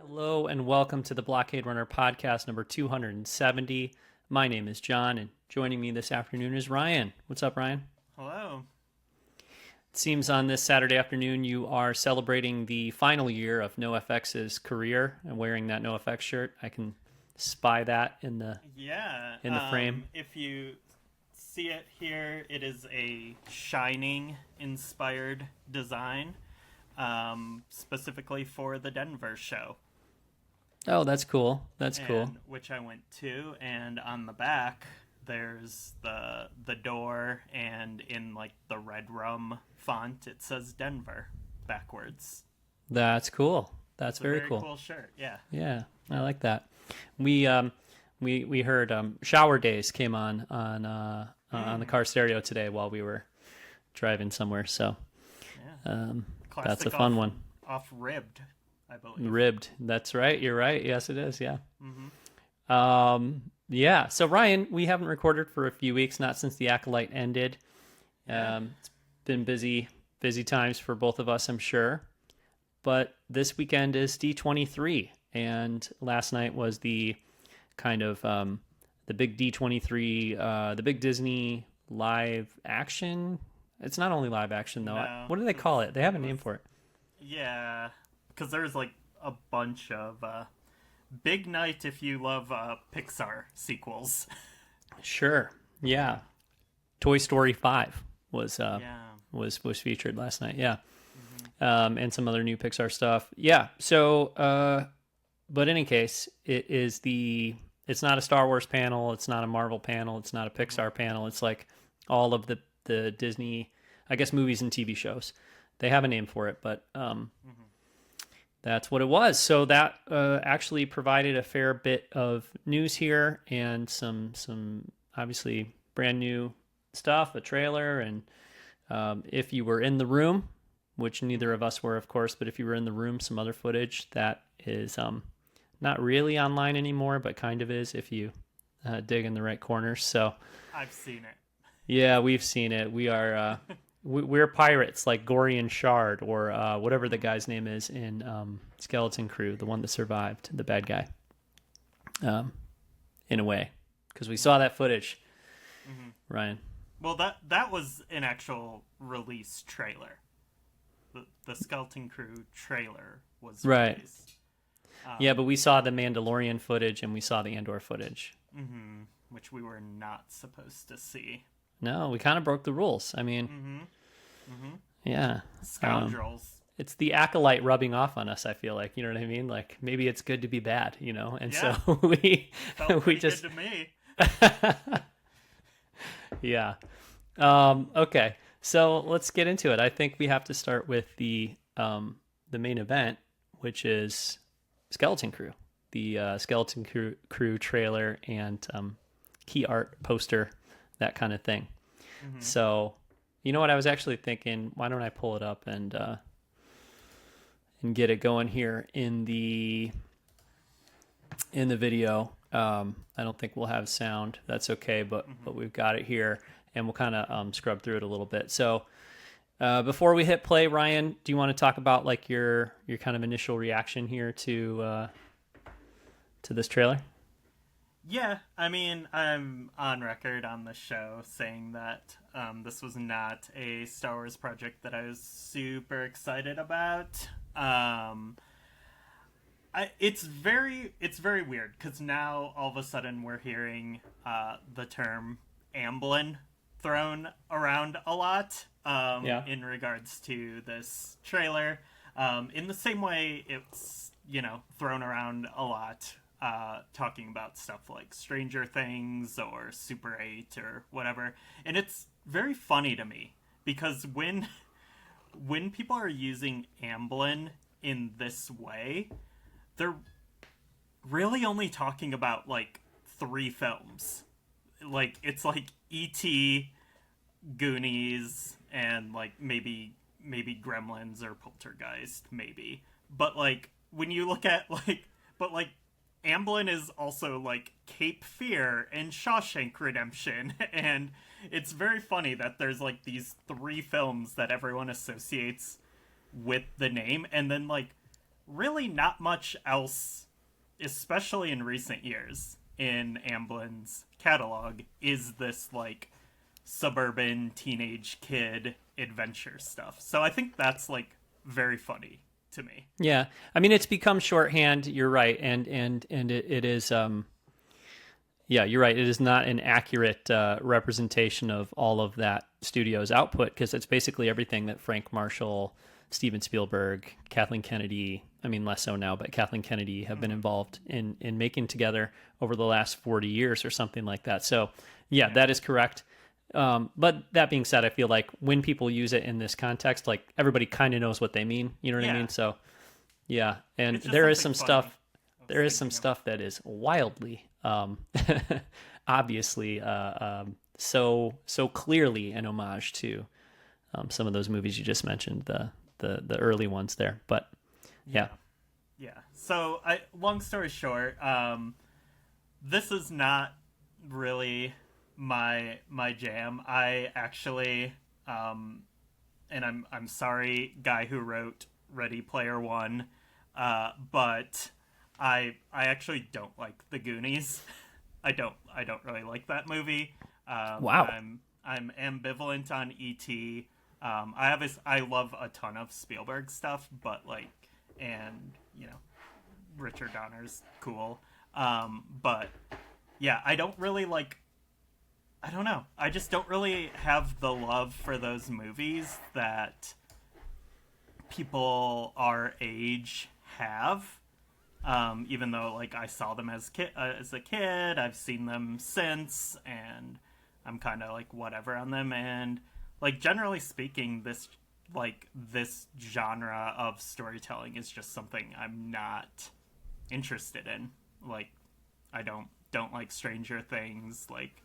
Hello and welcome to the Blockade Runner podcast number 270. My name is John, and joining me this afternoon is Ryan. What's up, Ryan? Hello. It seems on this Saturday afternoon you are celebrating the final year of NoFX's career and wearing that NoFX shirt. I can spy that in the frame. If you see it here, it is a Shining inspired design, specifically for the Denver show. Oh, that's cool. That's cool. Which I went to, and on the back there's the door, and in like the red rum font it says Denver backwards. That's cool. That's It's a very very cool. cool shirt. Yeah. Yeah, I like that. We heard Shower Days came on the car stereo today while we were driving somewhere. So Yeah. that's a fun one. Off Ribbed, I believe. Ribbed. That's right. You're right. Yes, it is. Yeah. Mm-hmm. Yeah. So Ryan, we haven't recorded for a few weeks, not since the Acolyte ended. It's been busy times for both of us, I'm sure. But this weekend is D23, and last night was the kind of the big D23, the big Disney live action. It's not only live action though. No, What do they call it? They have a name for it. Yeah, because there's like a bunch of big night if you love Pixar sequels. Sure. Yeah. Toy Story 5 was Yeah. was featured last night. Yeah. And some other new Pixar stuff. Yeah. So, but in any case, it's not a Star Wars panel. It's not a Marvel panel. It's not a Pixar panel. It's like all of the Disney, I guess, movies and TV shows. They have a name for it, but that's what it was. So that actually provided a fair bit of news here and some obviously brand new stuff, a trailer, and if you were in the room, which neither of us were, of course, but if you were in the room, some other footage that is not really online anymore, but kind of is if you dig in the right corners. So I've seen it. yeah, we've seen it. We are we're pirates like Gorian Shard or whatever the guy's name is in Skeleton Crew, the one that survived, the bad guy. In a way, because we saw that footage, Ryan. Well, that was an actual release trailer. The Skeleton Crew trailer was Right. released. Yeah, but we saw the Mandalorian footage and we saw the Andor footage. Which we were not supposed to see. No, we kind of broke the rules. I mean, yeah. Scoundrels. It's the Acolyte rubbing off on us, I feel like. You know what I mean? Like, maybe it's good to be bad, you know? And Yeah. so we Felt pretty just... good to me. Yeah. Okay. So let's get into it. I think we have to start with the main event, which is Skeleton Crew. The Skeleton Crew trailer and key art poster, that kind of thing. So, you know what? I was actually thinking, why don't I pull it up and get it going here in the video. I don't think we'll have sound. That's okay, but we've got it here, and we'll kind of scrub through it a little bit. So before we hit play, Ryan, do you want to talk about like your kind of initial reaction here to this trailer? Yeah, I mean, I'm on record on the show saying that this was not a Star Wars project that I was super excited about. It's very weird because now all of a sudden we're hearing the term Amblin thrown around a lot in regards to this trailer. In the same way it's, thrown around a lot talking about stuff like Stranger Things or Super 8 or whatever. And it's very funny to me because when people are using Amblin in this way, they're really only talking about like 3 films. Like it's like E.T., Goonies, and like maybe Gremlins or Poltergeist, maybe. But like when you look at like Amblin is also like Cape Fear and Shawshank Redemption, and it's very funny that there's like these 3 films that everyone associates with the name, and then like really not much else, especially in recent years, in Amblin's catalog, is this, like, suburban teenage kid adventure stuff. So I think that's, like, very funny to me. Yeah. I mean, it's become shorthand. You're right. And it is, yeah, you're right. It is not an accurate representation of all of that studio's output, because it's basically everything that Frank Marshall, Steven Spielberg, Kathleen Kennedy, I mean, less so now, but Kathleen Kennedy have been involved in making together over the last 40 years or something like that. So, yeah, that is correct. But that being said, I feel like when people use it in this context, like, everybody kind of knows what they mean. You know what I mean? So, yeah. And there is some stuff. There is some stuff that is wildly, obviously, so clearly an homage to some of those movies you just mentioned, the early ones there. But yeah. So, long story short, this is not really my jam. I actually, and I'm sorry, guy who wrote Ready Player One, but I actually don't like The Goonies. I don't really like that movie. Wow. I'm ambivalent on E.T. I love a ton of Spielberg stuff, but, like, and, you know, Richard Donner's cool. But yeah, I don't really, like, I don't know. I just don't really have the love for those movies that people our age have. Even though, like, I saw them as a kid, I've seen them since, and I'm kind of, like, whatever on them. And, like, generally speaking, this genre of storytelling is just something I'm not interested in. Like, I don't like Stranger Things. Like,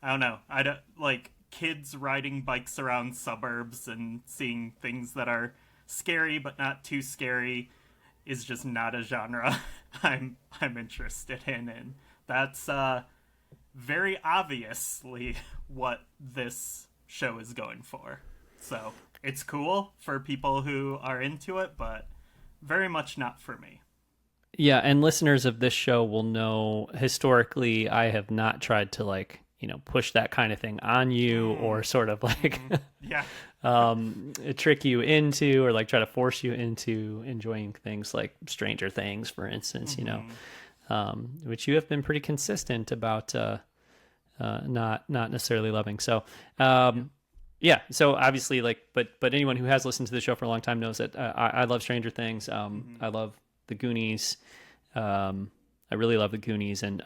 I don't know. I don't like kids riding bikes around suburbs and seeing things that are scary but not too scary is just not a genre I'm interested in, and that's very obviously what this show is going for. So it's cool for people who are into it, but very much not for me. Yeah, and listeners of this show will know historically I have not tried to, like, you know, push that kind of thing on you or sort of like trick you into, or like try to force you into enjoying things like Stranger Things, for instance, you know, which you have been pretty consistent about not necessarily loving. So yeah, so obviously, like, but anyone who has listened to the show for a long time knows that I love Stranger Things. I love The Goonies. I really love The Goonies, and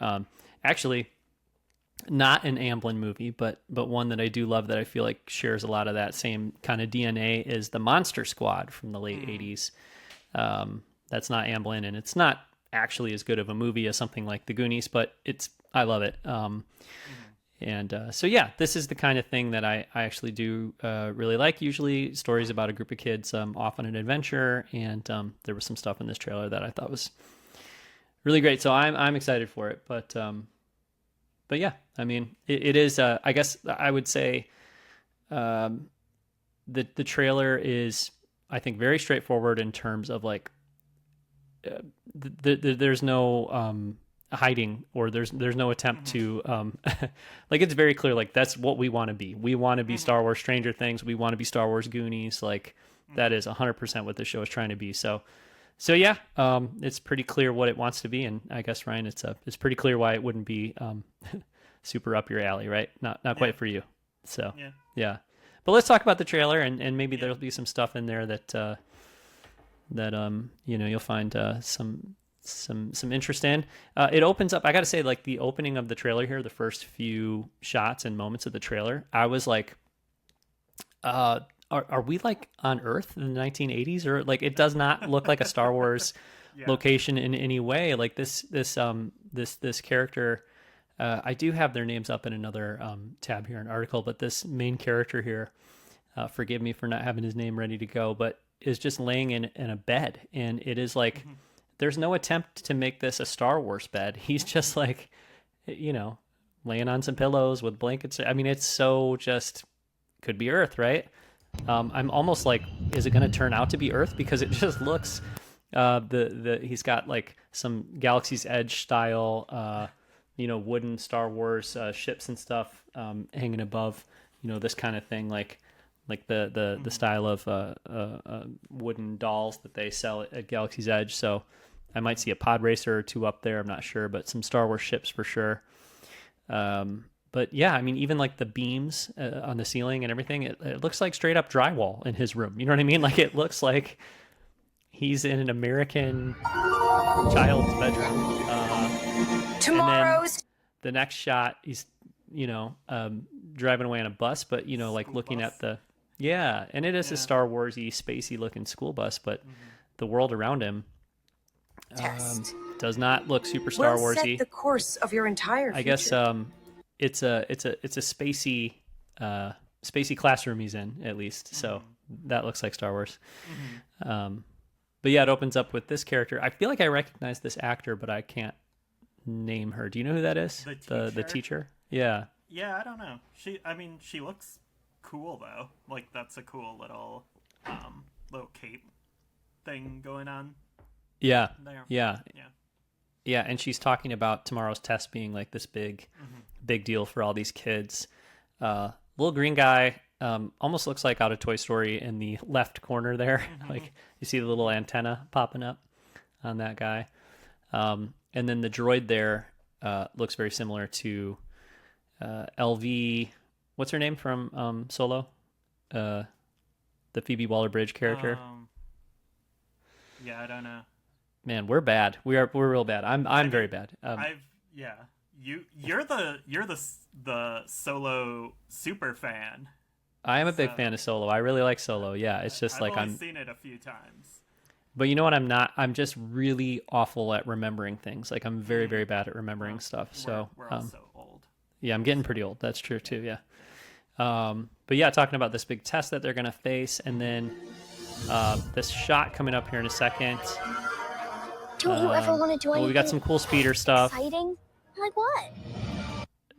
actually, not an Amblin movie, but one that I do love that I feel like shares a lot of that same kind of DNA is the Monster Squad from the late 80s. That's not Amblin, and it's not actually as good of a movie as something like The Goonies, but I love it. And so, yeah, this is the kind of thing that I actually do really like. Usually stories about a group of kids off on an adventure, and there was some stuff in this trailer that I thought was really great. So I'm excited for it. But yeah, I mean, it is, I guess I would say the trailer is, I think, very straightforward in terms of, like, there's no hiding, or there's no attempt to like, it's very clear, like, that's what we want to be. We want to be Star Wars Stranger Things. We want to be Star Wars Goonies. Like, that is 100% what the show is trying to be. So yeah, it's pretty clear what it wants to be, and I guess, Ryan, it's pretty clear why it wouldn't be super up your alley, right? Not quite for you. So yeah. But let's talk about the trailer, and maybe there'll be some stuff in there that you know, you'll find some interest in. It opens up. I got to say, like, the opening of the trailer here, the first few shots and moments of the trailer, I was like, Are we, like, on Earth in the 1980s? Or, like, it does not look like a Star Wars location in any way. Like, this character, I do have their names up in another tab here, an article, but this main character here, forgive me for not having his name ready to go, but is just laying in a bed, and it is like, there's no attempt to make this a Star Wars bed. He's just, like, you know, laying on some pillows with blankets. I mean, it's so just could be Earth, right? I'm almost like, is it going to turn out to be Earth? Because it just looks The he's got like some Galaxy's Edge style, wooden Star Wars ships and stuff hanging above, this kind of thing, like the style of wooden dolls that they sell at Galaxy's Edge. So I might see a pod racer or two up there. I'm not sure, but some Star Wars ships for sure. But yeah, I mean, even like the beams on the ceiling and everything, it looks like straight up drywall in his room. You know what I mean? Like it looks like he's in an American child's bedroom. Tomorrow's. The next shot, he's, driving away on a bus, but, like looking bus. at and it is a Star Wars-y, spacey looking school bus, but the world around him does not look super Star Warsy. Set the course of your entire future. I guess it's a spacey classroom he's in, at least. So that looks like Star Wars. But yeah, it opens up with this character. I feel like I recognize this actor, but I can't name her. Do you know who that is? The teacher? Yeah. Yeah, I don't know. She looks cool though. Like that's a cool little cape thing going on. Yeah. There. Yeah. And she's talking about tomorrow's test being like this big deal for all these kids. Little green guy almost looks like out of Toy Story in the left corner there. Like you see the little antenna popping up on that guy. And then the droid there looks very similar to LV. What's her name from Solo? The Phoebe Waller-Bridge character. Yeah, I don't know. Man, we're bad. We're real bad. I'm very bad. You're the Solo super fan. I am a big fan of Solo. I really like Solo. Yeah, it's just I've only seen it a few times. But you know what? I'm not. I'm just really awful at remembering things. Like I'm very, very bad at remembering stuff. So we're all so old. Yeah, I'm getting pretty old. That's true too. Yeah. But yeah, talking about this big test that they're gonna face, and then this shot coming up here in a second. Don't you ever want to do anything? Well, we got some cool speeder stuff. Exciting? Like what?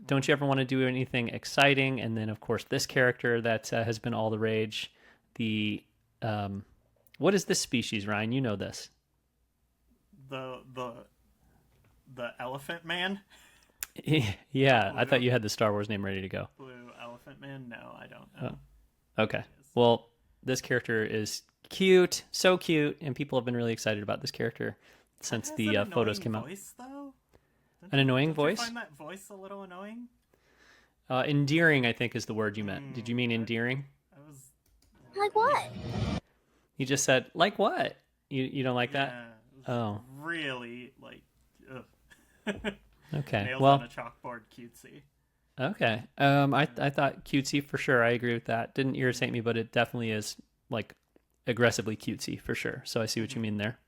Don't you ever want to do anything exciting? And then, of course, this character that has been all the rage. The what is this species, Ryan? You know this. The Elephant Man. Yeah, I thought you had the Star Wars name ready to go. Blue Elephant Man? No, I don't know. Oh. Okay. Well, this character is cute, so cute, and people have been really excited about this character since the photos came out. Voice, though? An annoying voice? Did you find that voice a little annoying? Endearing, I think, is the word you meant. Did you mean endearing? Like what? You just said, like what? You don't like that? Oh. Really, like, ugh. Okay. Nails well, on a chalkboard cutesy. Okay. I thought cutesy for sure. I agree with that. Didn't irritate me, but it definitely is, like, aggressively cutesy for sure. So I see what you mean there.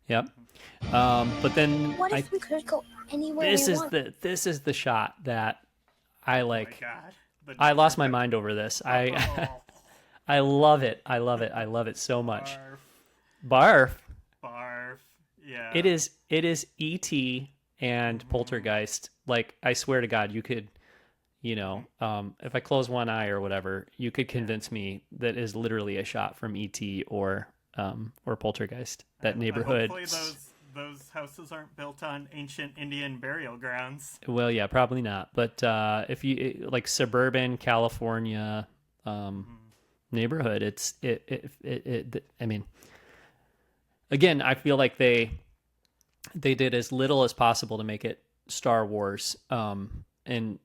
Yep. But then what if we could go anywhere this we is want? this is the shot that I like. Oh my God. I lost my mind over this. I love it. I love it so much. Barf. Yeah. It is E.T. and Poltergeist. Like, I swear to God, you could, if I close one eye or whatever, you could convince me that is literally a shot from E.T. or Poltergeist. That neighborhood. Hopefully those houses aren't built on ancient Indian burial grounds. Well, yeah, probably not. But if you like suburban California neighborhood, I mean, again, I feel like they did as little as possible to make it Star Wars. And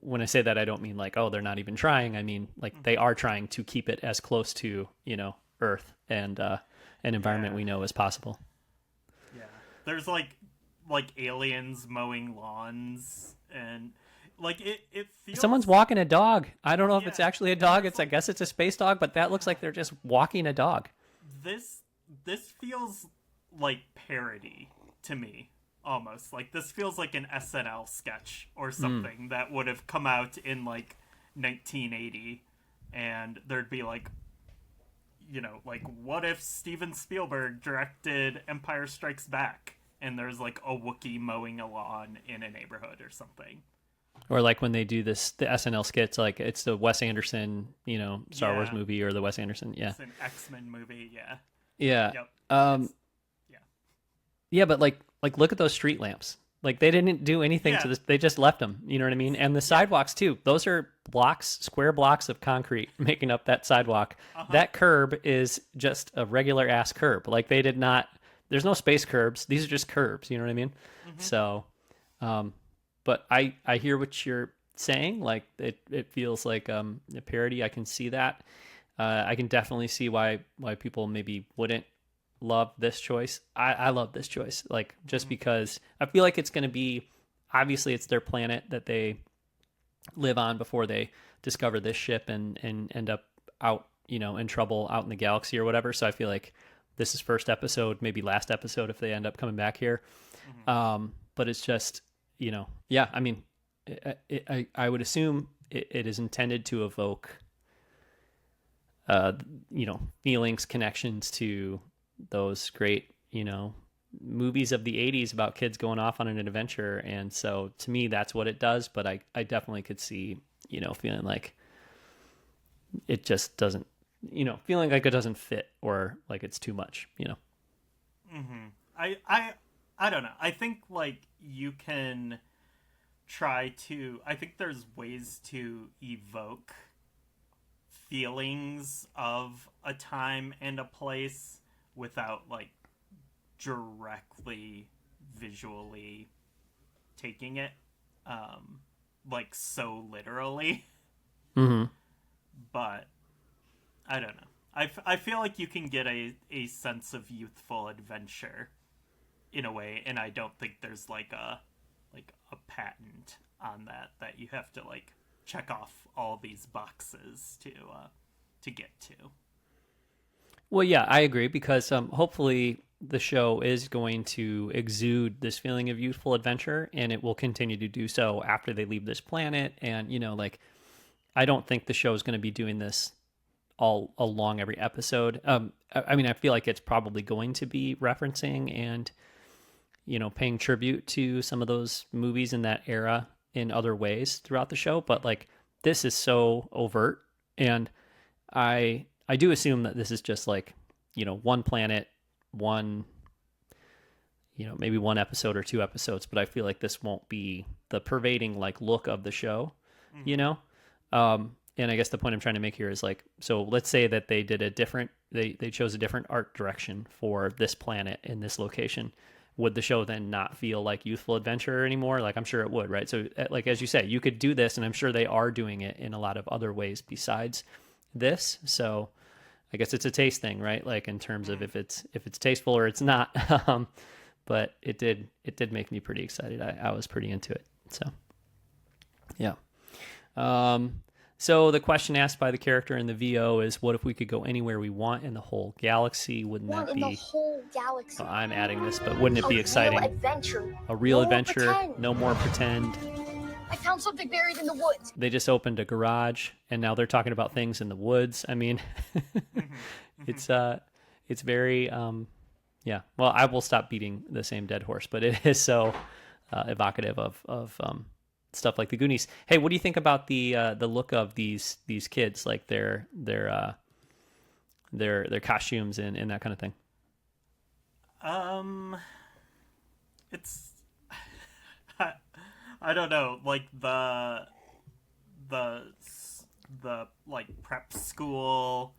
when I say that, I don't mean like, oh, they're not even trying. I mean, like, they are trying to keep it as close to, Earth and an environment we know as possible. Yeah. There's like aliens mowing lawns, and like it feels... Someone's walking a dog. I don't know if it's actually a dog. I guess it's a space dog, but that looks like they're just walking a dog. This feels like parody to me, almost. Like, this feels like an SNL sketch or something that would have come out in like 1980, and there'd be like, like, what if Steven Spielberg directed Empire Strikes Back and there's like a Wookiee mowing a lawn in a neighborhood or something. Or like when they do the SNL skits, like it's the Wes Anderson, Star Wars movie, or the Wes Anderson, It's an X-Men movie, yeah. Yeah. Yep. Yeah, but like look at those street lamps. Like they didn't do anything to this. They just left them. You know what I mean? And the sidewalks too. Those are square blocks of concrete making up that sidewalk. That curb is just a regular ass curb. Like they did not. There's no space curbs. These are just curbs. You know what I mean? So, but I hear what you're saying. Like it feels like a parody. I can see that. I can definitely see why people maybe wouldn't love this choice. I love this choice, like just because I feel like it's going to be, obviously it's their planet that they live on before they discover this ship and end up out, in trouble out in the galaxy or whatever. So I feel like this is first episode, maybe last episode if they end up coming back here. But it's just, yeah, I mean, I would assume it is intended to evoke, feelings, connections to those great, movies of the 80s about kids going off on an adventure. And so to me, that's what it does. But I definitely could see, feeling like it just doesn't, feeling like it doesn't fit or like it's too much, I don't know. I think like you can try to, I think there's ways to evoke feelings of a time and a place without like directly visually taking it like so literally. But I don't know. I feel like you can get a sense of youthful adventure in a way, and I don't think there's like a patent on that you have to like check off all these boxes to get to. Well, yeah, I agree, because hopefully the show is going to exude this feeling of youthful adventure, and it will continue to do so after they leave this planet. And, I don't think the show is going to be doing this all along every episode. I mean, I feel like it's probably going to be referencing and, paying tribute to some of those movies in that era in other ways throughout the show. But, like, this is so overt, and I do assume that this is just like, one planet, one, maybe one episode or two episodes, but I feel like this won't be the pervading like look of the show, and I guess the point I'm trying to make here is like, so let's say that they did they chose a different art direction for this planet in this location. Would the show then not feel like youthful adventure anymore? Like, I'm sure it would, right? So like, as you say, you could do this, and I'm sure they are doing it in a lot of other ways besides this. So I guess it's a taste thing, right? Like in terms of if it's tasteful or it's not. But it did make me pretty excited. I was pretty into it. So yeah. So the question asked by the character in the VO is, what if we could go anywhere we want in the whole galaxy? Wouldn't that be in the whole galaxy? Well, I'm adding this, but wouldn't it be exciting? Real adventure. A real No adventure. pretend. No more pretend. I found something buried in the woods. They just opened a garage, and now they're talking about things in the woods. I mean, it's very yeah. Well, I will stop beating the same dead horse, but it is so evocative of stuff like the Goonies. Hey, what do you think about the look of these kids, like their costumes and that kind of thing? It's I don't know, like the like prep school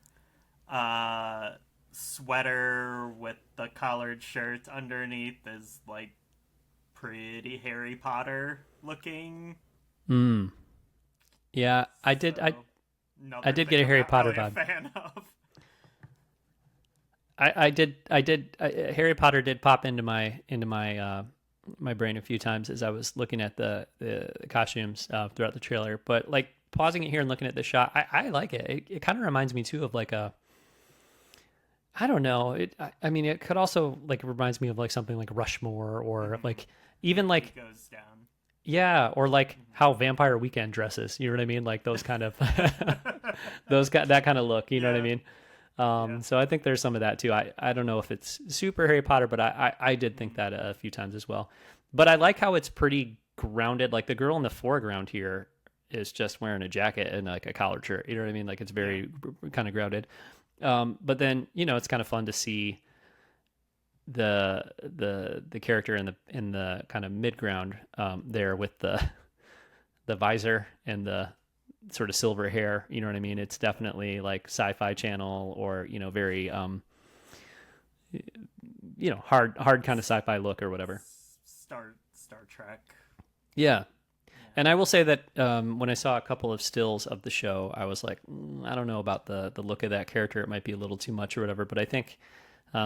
sweater with the collared shirt underneath is like pretty Harry Potter looking. Yeah, I did get a Harry Potter vibe. Fan of. I did Harry Potter did pop into my my brain a few times as I was looking at the costumes throughout the trailer. But like pausing it here and looking at the shot, I like it. It kind of reminds me too of like I don't know. I mean, it could also like, it reminds me of like something like Rushmore, or like even like It goes down. Yeah, or like how Vampire Weekend dresses. You know what I mean? Like those kind of that kind of look. You know what I mean? So I think there's some of that too. I don't know if it's super Harry Potter, but I did think that a few times as well. But I like how it's pretty grounded. Like the girl in the foreground here is just wearing a jacket and like a collared shirt. You know what I mean? Like it's very kind of grounded. But then, it's kind of fun to see the character in the kind of mid ground there with the visor and the sort of silver hair. You know what I mean? It's definitely like Sci-Fi Channel or very hard kind of sci-fi look or whatever. Star Trek. Yeah. And I will say that when I saw a couple of stills of the show, I was like, I don't know about the look of that character. It might be a little too much or whatever. But I think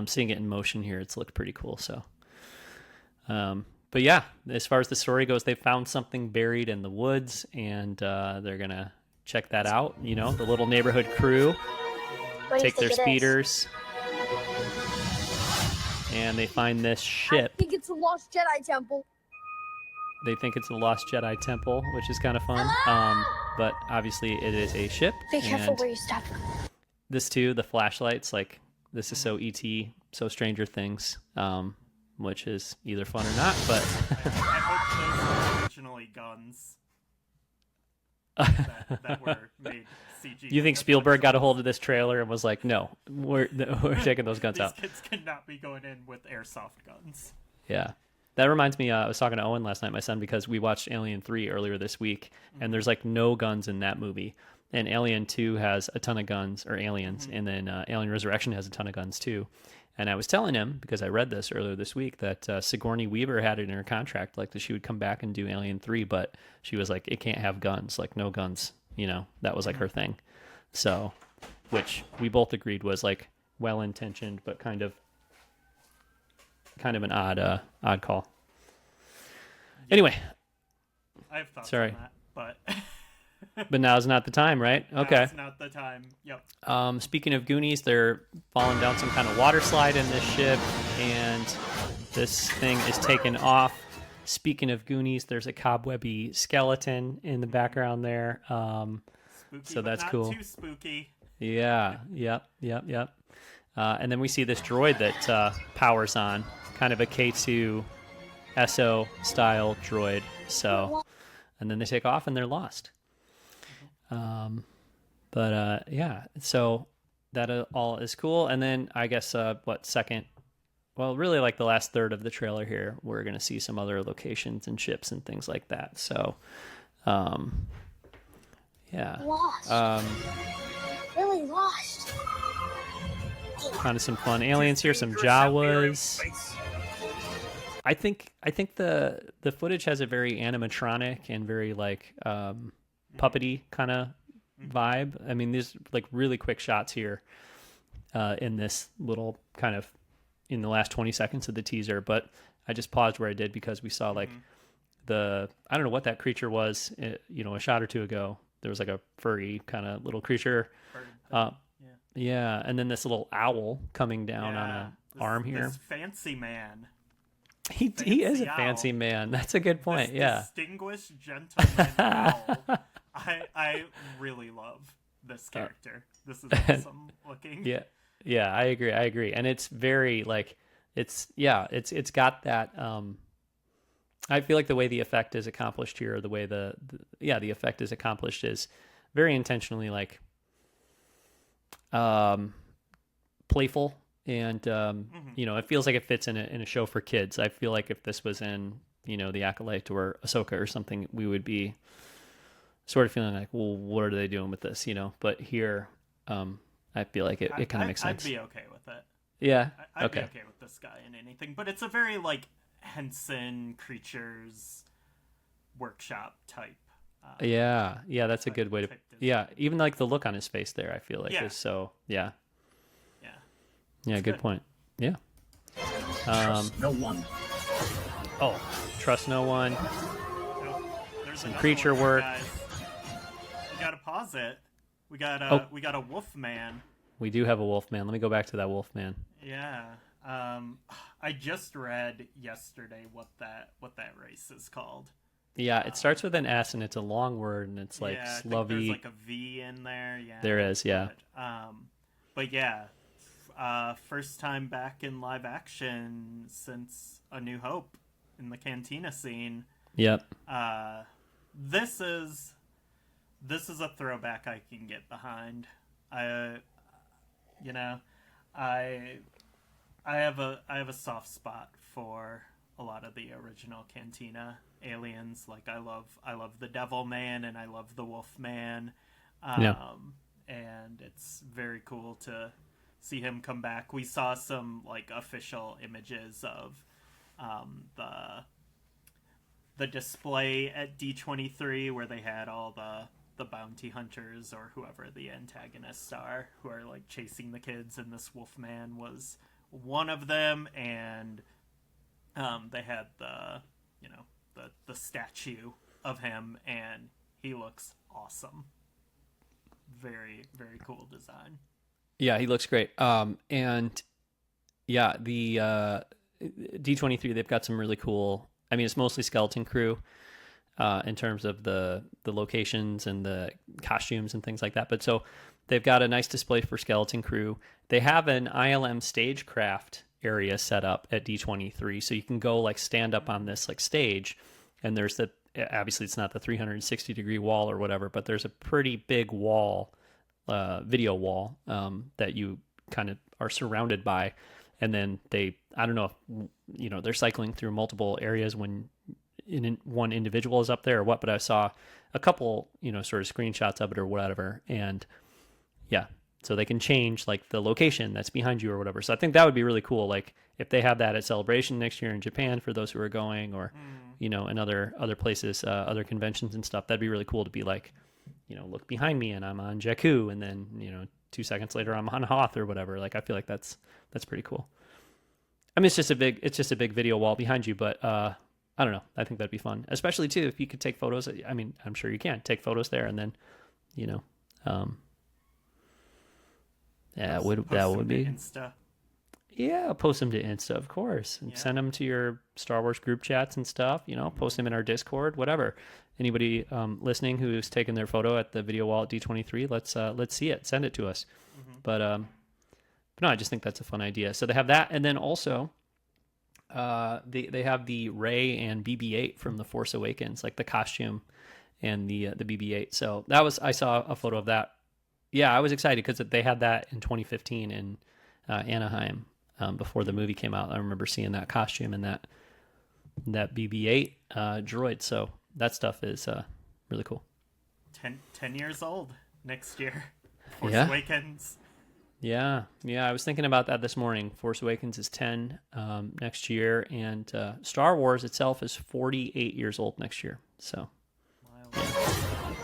seeing it in motion here, it's looked pretty cool. So, but yeah, as far as the story goes, they found something buried in the woods, and they're gonna check that out. The little neighborhood crew take their speeders, and they find this ship. I think it's the Lost Jedi Temple. They think it's the Lost Jedi Temple, which is kind of fun. But obviously it is a ship. Be careful where you step. This too, the flashlights, like this is so E.T., so Stranger Things, which is either fun or not. But I hope those were originally guns that were made CG. You think Spielberg got a hold of this trailer and was like, "No, we're taking those guns out. These kids cannot be going in with airsoft guns." Yeah. That reminds me, I was talking to Owen last night, my son, because we watched Alien 3 earlier this week, and there's like no guns in that movie. And Alien 2 has a ton of guns, or aliens, and then Alien Resurrection has a ton of guns too. And I was telling him, because I read this earlier this week, that Sigourney Weaver had it in her contract, like that she would come back and do Alien 3, but she was like, it can't have guns, like no guns, that was like her thing. So, which we both agreed was like well-intentioned, but kind of an odd call. Anyway, I have thoughts sorry, on that, but now's not the time, right? Okay. Now's not the time. Yep. Speaking of Goonies, they're falling down some kind of water slide in this ship, and this thing is taken off. Speaking of Goonies, there's a cobwebby skeleton in the background there. Spooky, so that's not cool. Too spooky. Yeah. Yep. And then we see this droid that powers on, kind of a K2 SO style droid. So, and then they take off and they're lost. Yeah, so that all is cool. And then I guess really like the last third of the trailer here, we're going to see some other locations and ships and things like that. So, yeah. Lost. Really lost. Kind of some fun aliens here, some Jawas. I think the footage has a very animatronic and very like puppety kind of vibe. I mean, there's like really quick shots here in this little kind of in the last 20 seconds of the teaser, but I just paused where I did because we saw like I don't know what that creature was, a shot or two ago. There was like a furry kind of little creature. Yeah, and then this little owl coming down on an arm here. This fancy man. He is a fancy man. That's a good point. This distinguished gentleman owl. I really love this character. This is awesome looking. Yeah, I agree. And it's very like it's got that I feel like the way the effect is accomplished here, or the way the effect is accomplished is very intentionally like playful, and it feels like it fits in a show for kids. I feel like if this was in The Acolyte or Ahsoka or something, we would be sort of feeling like, well, what are they doing with this? But here, I feel like it kind of makes sense. I'd be okay with it. Yeah, I'd be okay with this guy in anything, but it's a very like Henson Creatures Workshop type. Yeah, that's a good way to. Yeah, even like the look on his face there, I feel like is so. Yeah, good point. Yeah. Trust no one. Oh, trust no one. Nope. There's Some creature work. Guys. We gotta pause it. We got a wolf man. We do have a wolf man. Let me go back to that wolf man. Yeah. I just read yesterday what that race is called. Yeah, it starts with an S and it's a long word and it's like slovey. There's like a V in there. Yeah. There is, yeah. But yeah, first time back in live action since A New Hope in the cantina scene. Yep. This is a throwback I can get behind. I have a soft spot for a lot of the original Cantina aliens. Like I love the Devil Man and I love the Wolf Man. And it's very cool to see him come back. We saw some like official images of the display at D23 where they had all the bounty hunters or whoever the antagonists are who are like chasing the kids, and this Wolfman was one of them, and they had the statue of him, and he looks awesome. Very, very cool design. Yeah, he looks great. And yeah, the D23, they've got some really cool, I mean, it's mostly skeleton crew in terms of the locations and the costumes and things like that. But so they've got a nice display for skeleton crew. They have an ILM stagecraft area set up at D23. So you can go like stand up on this like stage, and there's obviously it's not the 360 degree wall or whatever, but there's a pretty big wall, video wall, that you kind of are surrounded by. And then I don't know if, they're cycling through multiple areas when one individual is up there or what, but I saw a couple, sort of screenshots of it or whatever. And yeah, so they can change like the location that's behind you or whatever. So I think that would be really cool. Like if they have that at Celebration next year in Japan for those who are going, or, in other places, other conventions and stuff, that'd be really cool to be like, look behind me and I'm on Jakku, and then, 2 seconds later I'm on Hoth or whatever. Like I feel like that's pretty cool. I mean, it's just a big video wall behind you, but I don't know. I think that'd be fun, especially too if you could take photos. I mean, I'm sure you can take photos there, and then, that would be. Insta. Yeah, post them to Insta, of course, and send them to your Star Wars group chats and stuff. Post them in our Discord, whatever. Anybody listening who's taken their photo at the video wall at D23, let's see it. Send it to us. But no, I just think that's a fun idea. So they have that, and then also they have the Rey and BB-8 from The Force Awakens, like the costume and the BB-8. So I saw a photo of that. Yeah, I was excited because they had that in 2015 in Anaheim before the movie came out. I remember seeing that costume and that BB-8 droid. So that stuff is really cool. 10 years old next year. Force Awakens. Yeah. I was thinking about that this morning. Force Awakens is 10 next year, and Star Wars itself is 48 years old next year. So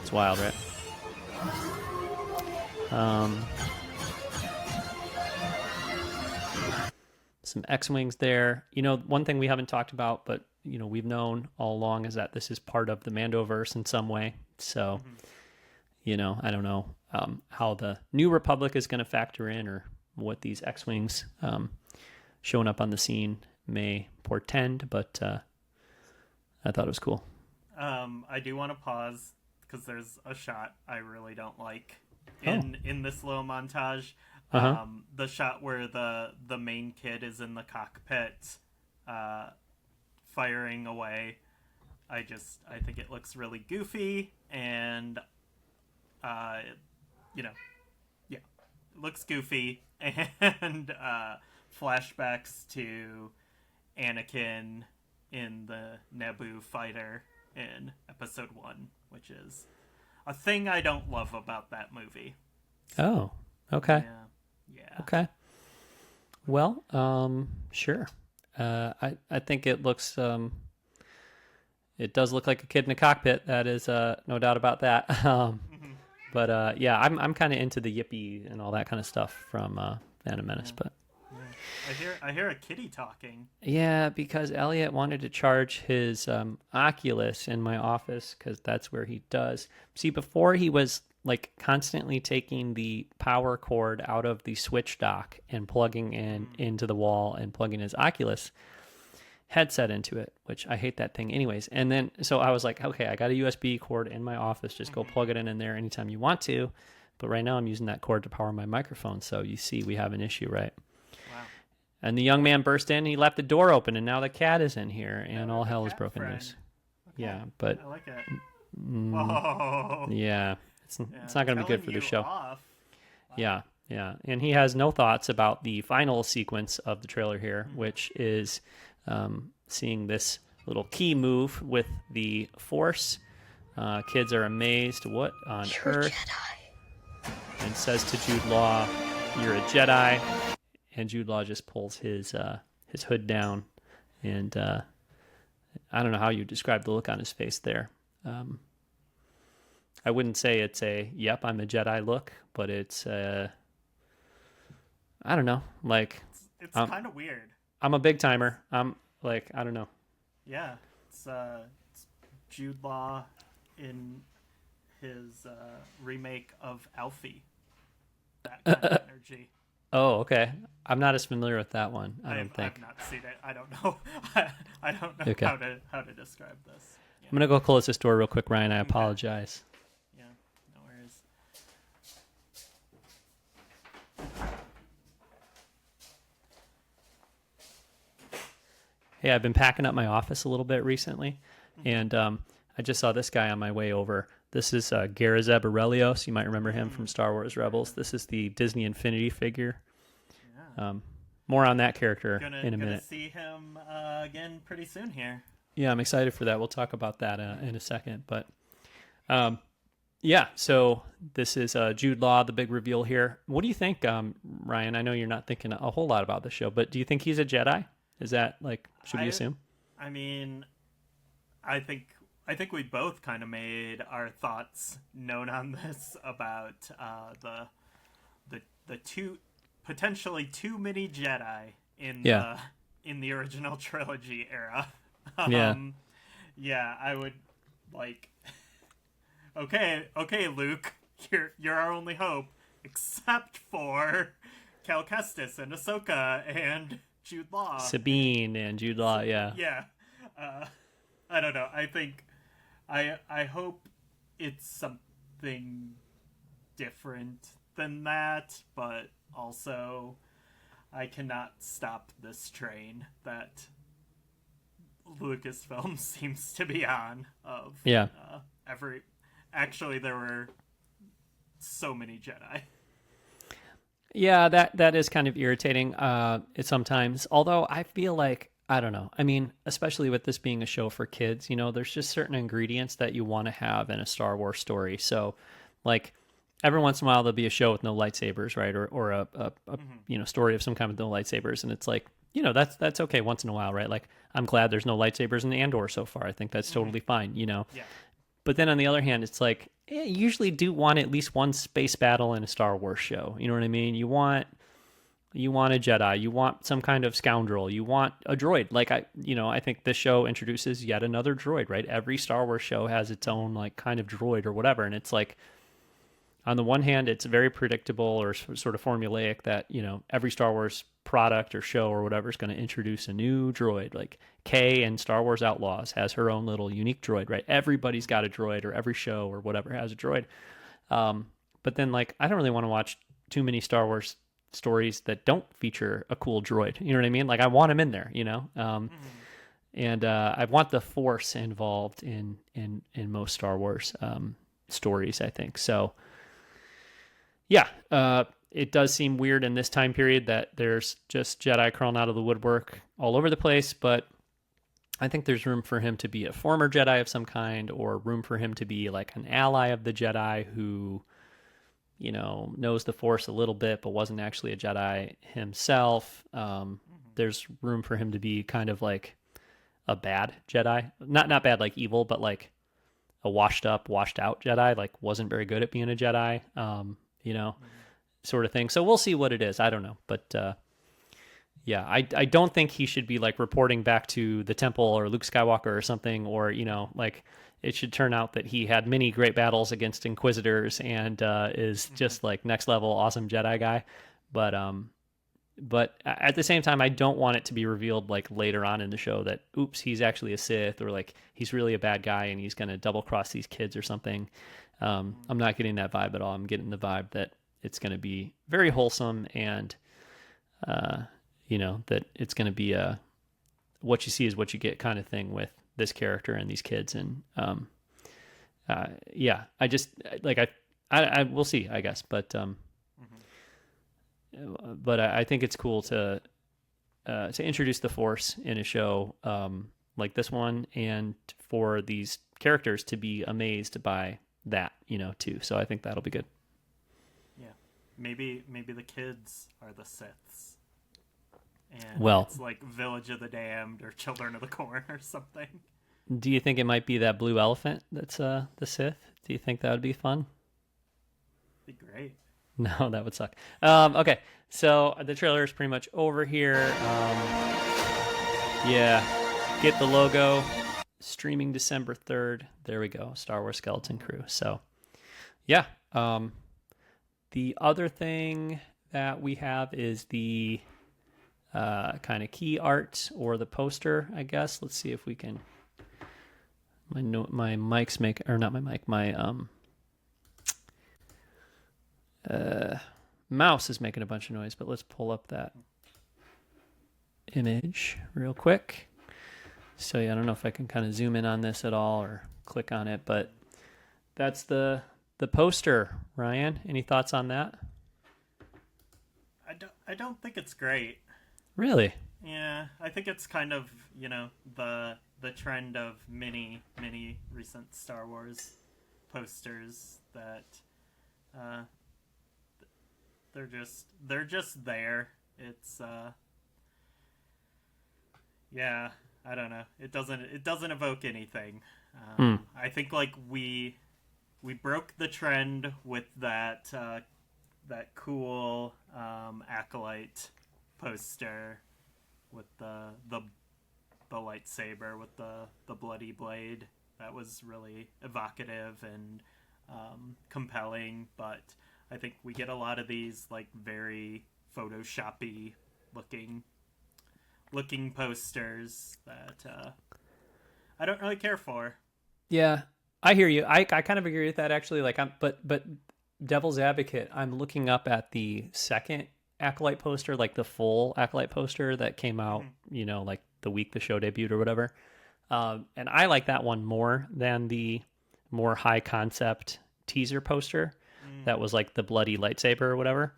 it's wild, right? Some X-Wings there. One thing we haven't talked about, but we've known all along, is that this is part of the Mandoverse in some way. So, I don't know how the New Republic is going to factor in, or what these X-Wings showing up on the scene may portend, but I thought it was cool. I do want to pause because there's a shot I really don't like in this little montage. The shot where the main kid is in the cockpit firing away. I think it looks really goofy, and it looks goofy, and flashbacks to Anakin in the Naboo fighter in Episode 1, which is a thing I don't love about that movie. Oh, okay. Yeah. Okay. Well, sure. I think it looks, it does look like a kid in a cockpit. That is no doubt about that. But yeah, I'm kind of into the yippee and all that kind of stuff from Phantom Menace. But I hear a kitty talking. Yeah, because Elliot wanted to charge his Oculus in my office because that's where he does. See, before he was like constantly taking the power cord out of the switch dock and plugging into the wall and plugging his Oculus headset into it, which I hate that thing anyways. And then, so I was like, okay, I got a USB cord in my office. Just go plug it in there anytime you want to. But right now I'm using that cord to power my microphone. So you see, we have an issue, right? Wow. And the young man burst in, he left the door open, and now the cat is in here, and all hell is broken loose. Okay. Yeah, but I like it. Whoa. Yeah, it's not going to be good for the show. Wow. Yeah. Yeah, and he has no thoughts about the final sequence of the trailer here, which is seeing this little key move with the Force. Kids are amazed. What on earth? Jedi. And says to Jude Law, "You're a Jedi." And Jude Law just pulls his hood down, and I don't know how you describe the look on his face there. I wouldn't say it's a "Yep, I'm a Jedi" look, but it's I don't know, like it's kind of weird. I'm a big timer. I'm like, I don't know. Yeah, it's Jude Law in his remake of Alfie. That kind of energy. Oh, okay. I'm not as familiar with that one. I don't think. I've not seen it. I don't know. I don't know okay. how to describe this. Yeah. I'm gonna go close this door real quick, Ryan. I apologize. Yeah, no worries. Hey, I've been packing up my office a little bit recently, and I just saw this guy on my way over. This is Garazeb Aurelios. You might remember him from Star Wars Rebels. This is the Disney Infinity figure. Yeah. More on that character in a minute. Gonna see him again pretty soon here. Yeah, I'm excited for that. We'll talk about that in a second. But yeah, so this is Jude Law, the big reveal here. What do you think, Ryan? I know you're not thinking a whole lot about the show, but do you think he's a Jedi? Is that like, should we assume? I mean, I think we both kind of made our thoughts known on this about the two potentially too many Jedi in the original trilogy era. Yeah, I would like. Okay, Luke, you're our only hope, except for Cal Kestis and Ahsoka and Jude Law. Sabine and Jude Law, yeah. Yeah. I don't know. I think I hope it's something different than that, but also I cannot stop this train that Lucasfilm seems to be on of actually there were so many Jedi. Yeah, that is kind of irritating sometimes. Although I feel like, I don't know. I mean, especially with this being a show for kids, you know, there's just certain ingredients that you want to have in a Star Wars story. So, like, every once in a while there'll be a show with no lightsabers, right? Or a you know, story of some kind with no lightsabers, and it's like, you know, that's okay once in a while, right? Like, I'm glad there's no lightsabers in Andor so far. I think that's totally fine, you know. Yeah. But then on the other hand, it's like, you usually do want at least one space battle in a Star Wars show. You know what I mean? You want a Jedi. You want some kind of scoundrel. You want a droid. Like, I think this show introduces yet another droid, right? Every Star Wars show has its own, like, kind of droid or whatever. And it's like, on the one hand, it's very predictable or sort of formulaic that, you know, every Star Wars product or show or whatever is going to introduce a new droid. Like Kay in Star Wars Outlaws has her own little unique droid, right? Everybody's got a droid, or every show or whatever has a droid. But then, like, I don't really want to watch too many Star Wars stories that don't feature a cool droid. You know what I mean? Like, I want them in there, you know? And I want the Force involved in most Star Wars stories, I think. So, yeah, it does seem weird in this time period that there's just Jedi crawling out of the woodwork all over the place, but I think there's room for him to be a former Jedi of some kind, or room for him to be like an ally of the Jedi who, you know, knows the Force a little bit but wasn't actually a Jedi himself. There's room for him to be kind of like a bad Jedi. Not bad like evil, but like a washed out Jedi, like wasn't very good at being a Jedi. You know, sort of thing. So we'll see what it is. I don't know. But yeah, I don't think he should be like reporting back to the temple or Luke Skywalker or something, or, you know, like it should turn out that he had many great battles against Inquisitors and is just like next level awesome Jedi guy. But at the same time, I don't want it to be revealed like later on in the show that, oops, he's actually a Sith, or like he's really a bad guy and he's going to double cross these kids or something. I'm not getting that vibe at all. I'm getting the vibe that it's going to be very wholesome, and you know, that it's going to be a what you see is what you get kind of thing with this character and these kids. And yeah, I just like I we'll see, I guess. But but I think it's cool to introduce the Force in a show like this one, and for these characters to be amazed by that, too. So I think that'll be good. Yeah, maybe the kids are the Siths, and it's like Village of the Damned or Children of the Corn or something. Do you think it might be that blue elephant that's the Sith? Do you think that would be fun? Be great. No, that would suck. Okay, so the trailer is pretty much over here. Yeah, get the logo. Streaming December 3rd. There we go. Star Wars Skeleton Crew. So, yeah. The other thing that we have is the kind of key art or the poster, I guess. Let's see if we can. My mic's not my mic. My mouse is making a bunch of noise, but let's pull up that image real quick. So yeah, I don't know if I can kind of zoom in on this at all or click on it, but that's the poster. Ryan, any thoughts on that? I don't think it's great. Really? Yeah, I think it's kind of, the trend of many recent Star Wars posters that they're just there. It's yeah, I don't know. It doesn't evoke anything. I think like we broke the trend with that cool Acolyte poster with the lightsaber with the bloody blade. That was really evocative and compelling, but I think we get a lot of these like very Photoshoppy looking posters that I don't really care for. Yeah, I hear you. I kind of agree with that actually. Like but devil's advocate, I'm looking up at the second Acolyte poster, like the full Acolyte poster that came out, like the week the show debuted or whatever. And I like that one more than the more high concept teaser poster that was like the bloody lightsaber or whatever.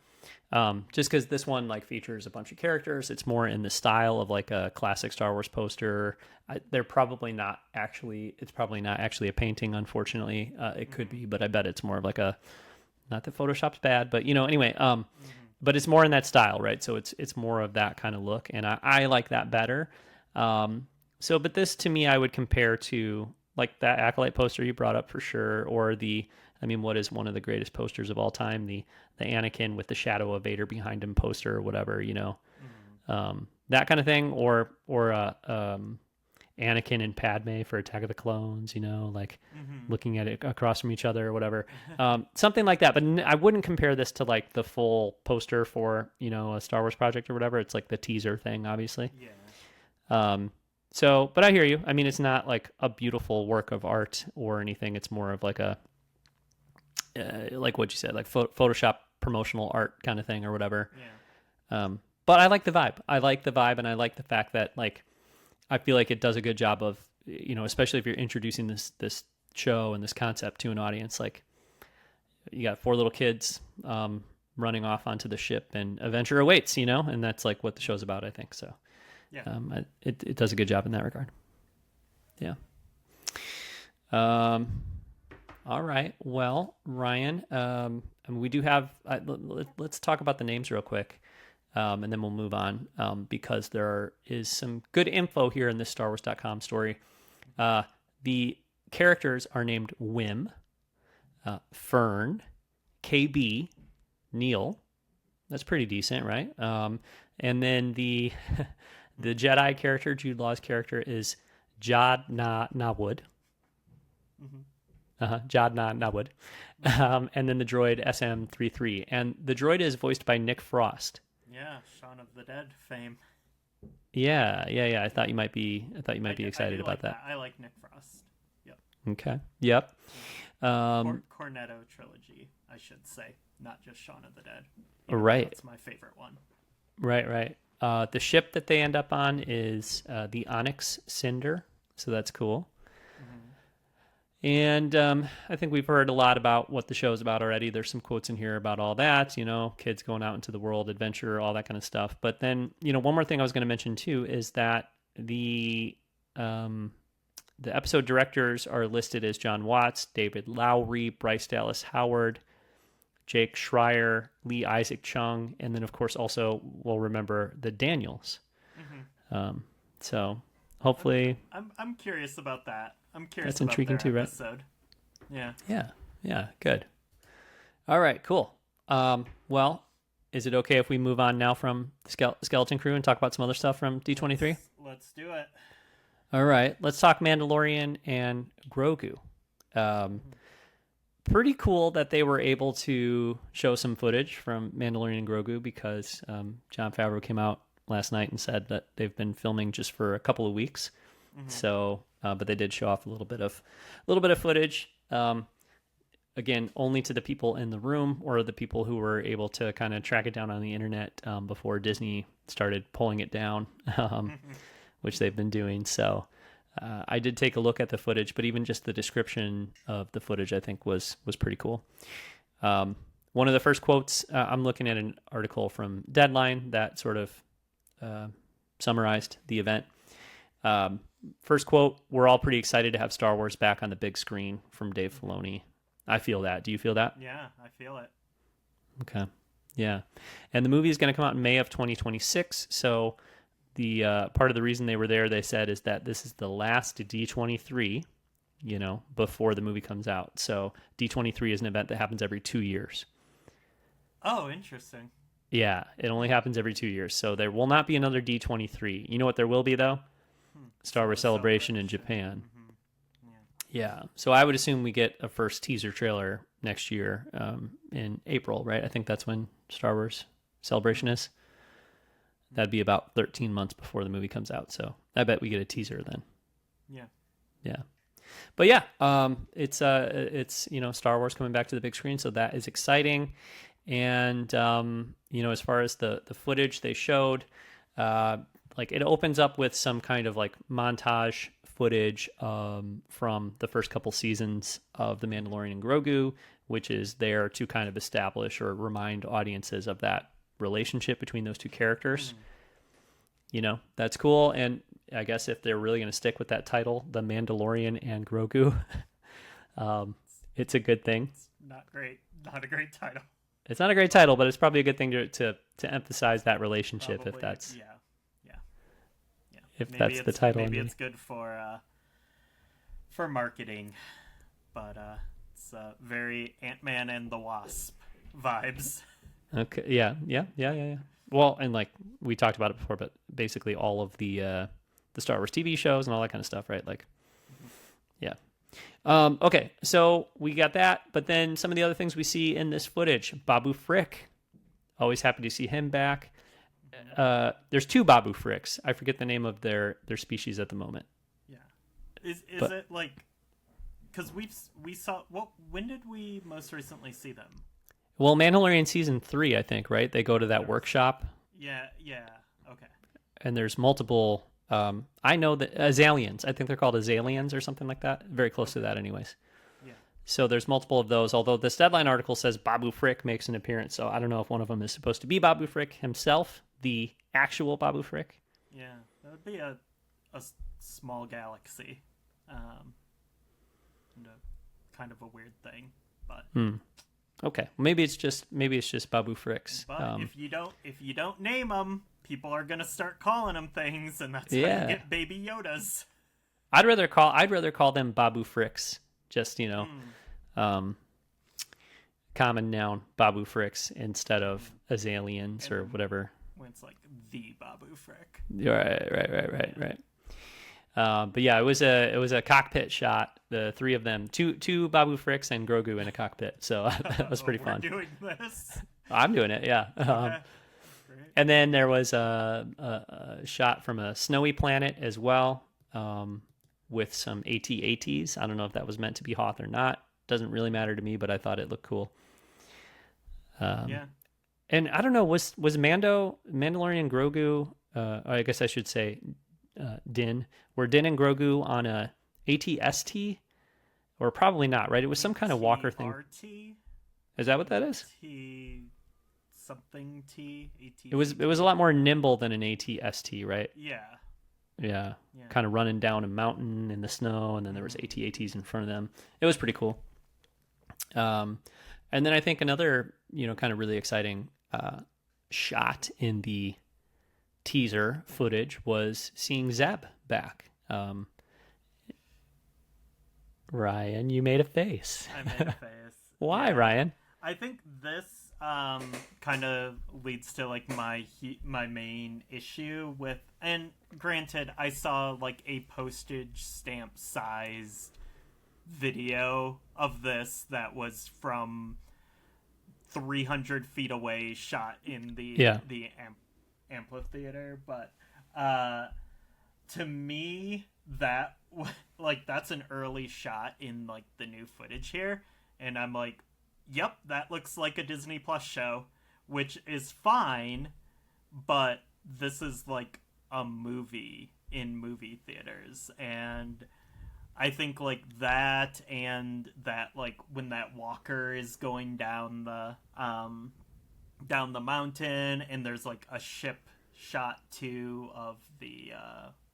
Just because this one like features a bunch of characters, it's more in the style of like a classic Star Wars poster. It's probably not actually a painting, unfortunately. It could be, but I bet it's more of like not that Photoshop's bad, but anyway, but it's more in that style, right? So it's more of that kind of look, and I like that better. But this to me, I would compare to like that Acolyte poster you brought up for sure, or what is one of the greatest posters of all time, the Anakin with the shadow of Vader behind him poster or whatever, that kind of thing, or Anakin and Padme for Attack of the Clones, looking at it across from each other or whatever, something like that. But I wouldn't compare this to like the full poster for a Star Wars project or whatever. It's like the teaser thing, obviously. Yeah. But I hear you. I mean, it's not like a beautiful work of art or anything. It's more of like a like what you said, like Photoshop promotional art kind of thing or whatever. Yeah. But I like the vibe. And I like the fact that like I feel like it does a good job of, especially if you're introducing this show and this concept to an audience. Like you got 4 little kids running off onto the ship, and adventure awaits, and that's like what the show's about, I think. So yeah, it does a good job in that regard. Yeah. All right. Well, Ryan, we do have. Let's talk about the names real quick, and then we'll move on because there is some good info here in this StarWars.com story. The characters are named Wim, Fern, KB, Neil. That's pretty decent, right? And then the Jedi character, Jude Law's character, is Jad Nawood. Jad Nawood. And then the droid SM-33. And the droid is voiced by Nick Frost. Yeah, Shaun of the Dead fame. Yeah. I thought you might be excited about that. I like Nick Frost. Yep. Okay. Yep. Cornetto trilogy, I should say, not just Shaun of the Dead. Right. That's my favorite one. Right. The ship that they end up on is the Onyx Cinder, so that's cool. And I think we've heard a lot about what the show is about already. There's some quotes in here about all that, kids going out into the world, adventure, all that kind of stuff. But then, one more thing I was going to mention too is that the episode directors are listed as John Watts, David Lowery, Bryce Dallas Howard, Jake Schreier, Lee Isaac Chung, and then of course also we'll remember the Daniels. Mm-hmm. So hopefully, I'm curious about that. I'm curious. That's intriguing too, right? Episode. Yeah. Yeah. Good. All right. Cool. Well, is it okay if we move on now from Skeleton Crew and talk about some other stuff from D23? Let's do it. All right. Let's talk Mandalorian and Grogu. Pretty cool that they were able to show some footage from Mandalorian and Grogu because Jon Favreau came out last night and said that they've been filming just for a couple of weeks. Mm-hmm. So, but they did show off a little bit of footage. Again, only to the people in the room or the people who were able to kind of track it down on the internet before Disney started pulling it down, which they've been doing. So I did take a look at the footage, but even just the description of the footage, I think was pretty cool. One of the first quotes, I'm looking at an article from Deadline that sort of summarized the event. First quote, "We're all pretty excited to have Star Wars back on the big screen," from Dave Filoni. I feel that. Do you feel that? Yeah, I feel it. Okay. Yeah. And the movie is going to come out in May of 2026. So the part of the reason they were there, they said, is that this is the last D23, before the movie comes out. So D23 is an event that happens every 2 years. Oh, interesting. Yeah, it only happens every 2 years. So there will not be another D23. You know what there will be, though? Star Wars Celebration in Japan. Mm-hmm. Yeah, so I would assume we get a first teaser trailer next year in April, right? I think that's when Star Wars Celebration is. That'd be about 13 months before the movie comes out, so I bet we get a teaser then. Yeah. But yeah, it's Star Wars coming back to the big screen, so that is exciting. And as far as the footage they showed, it opens up with some kind of montage footage from the first couple seasons of The Mandalorian and Grogu, which is there to kind of establish or remind audiences of that relationship between those two characters. That's cool. And I guess if they're really going to stick with that title, The Mandalorian and Grogu, it's a good thing. It's not a great title. It's not a great title, but it's probably a good thing to emphasize that relationship. Probably, if that's if maybe that's the title. Maybe it's good for marketing, but it's very Ant-Man and the Wasp vibes. Okay. Yeah. Well, and we talked about it before, but basically all of the Star Wars TV shows and all that kind of stuff, right? Yeah. Okay, so we got that, but then some of the other things we see in this footage, Babu Frick, always happy to see him back. There's two Babu Fricks. I forget the name of their species at the moment. Yeah, is it because we saw when did we most recently see them? Well, Mandalorian season 3, I think, right? They go to that workshop. Yeah, okay. And there's multiple. I know that Azalians. I think they're called Azalians or something like that. Very close to that, anyways. Yeah. So there's multiple of those. Although this Deadline article says Babu Frick makes an appearance, so I don't know if one of them is supposed to be Babu Frick himself, the actual Babu Frick. Yeah, that would be a small galaxy, and a kind of a weird thing, but. Okay, maybe it's just Babu Fricks. But if you don't name them, people are gonna start calling them things, and that's how you get Baby Yodas. I'd rather call them Babu Fricks. Just common noun Babu Fricks instead of Azalians or whatever. When it's the Babu Frick. Right. But yeah, it was a cockpit shot. The three of them, two Babu Fricks and Grogu in a cockpit. So that was pretty fun. We're doing this. I'm doing it. Yeah. Okay. And then there was a shot from a snowy planet as well, with some AT-ATs. I don't know if that was meant to be Hoth or not. Doesn't really matter to me, but I thought it looked cool. Yeah. And I don't know, was Mandalorian Grogu? I guess I should say Din. Were Din and Grogu on a AT-ST or probably not, right? It was some kind of walker thing. RT? Is that what that is? Something T. AT. It was a lot more nimble than an AT-ST, right? Yeah. Kind of running down a mountain in the snow, and then there was AT-ATs in front of them. It was pretty cool. And then I think another, kind of really exciting shot in the teaser footage was seeing Zeb back. Ryan, you made a face. I made a face. Why, Ryan? I think this kind of leads to like my main issue with, and granted, I saw like a postage stamp sized video of this that was from 300 feet away, shot in the amphitheater, but to me that that's an early shot in like the new footage here, and I'm like, yep, that looks like a Disney Plus show, which is fine, but this is like a movie in movie theaters, and I think like that, and that like when that walker is going down the mountain, and there's like a ship shot too of the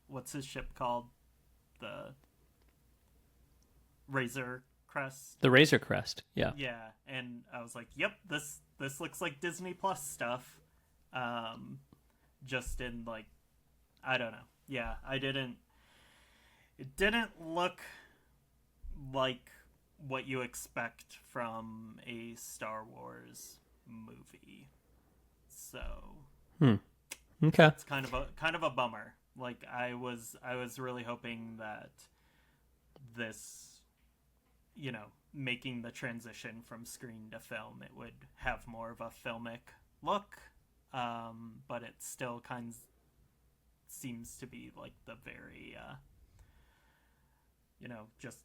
what's his ship called, the Razor Crest. The Razor Crest, yeah. Yeah, and I was like, yep, this looks like Disney Plus stuff. Just in like, I don't know. Yeah, it didn't look like what you expect from a Star Wars movie. So okay, it's kind of a bummer. Like I was really hoping that this, making the transition from screen to film, it would have more of a filmic look, but it still kind of seems to be like the very just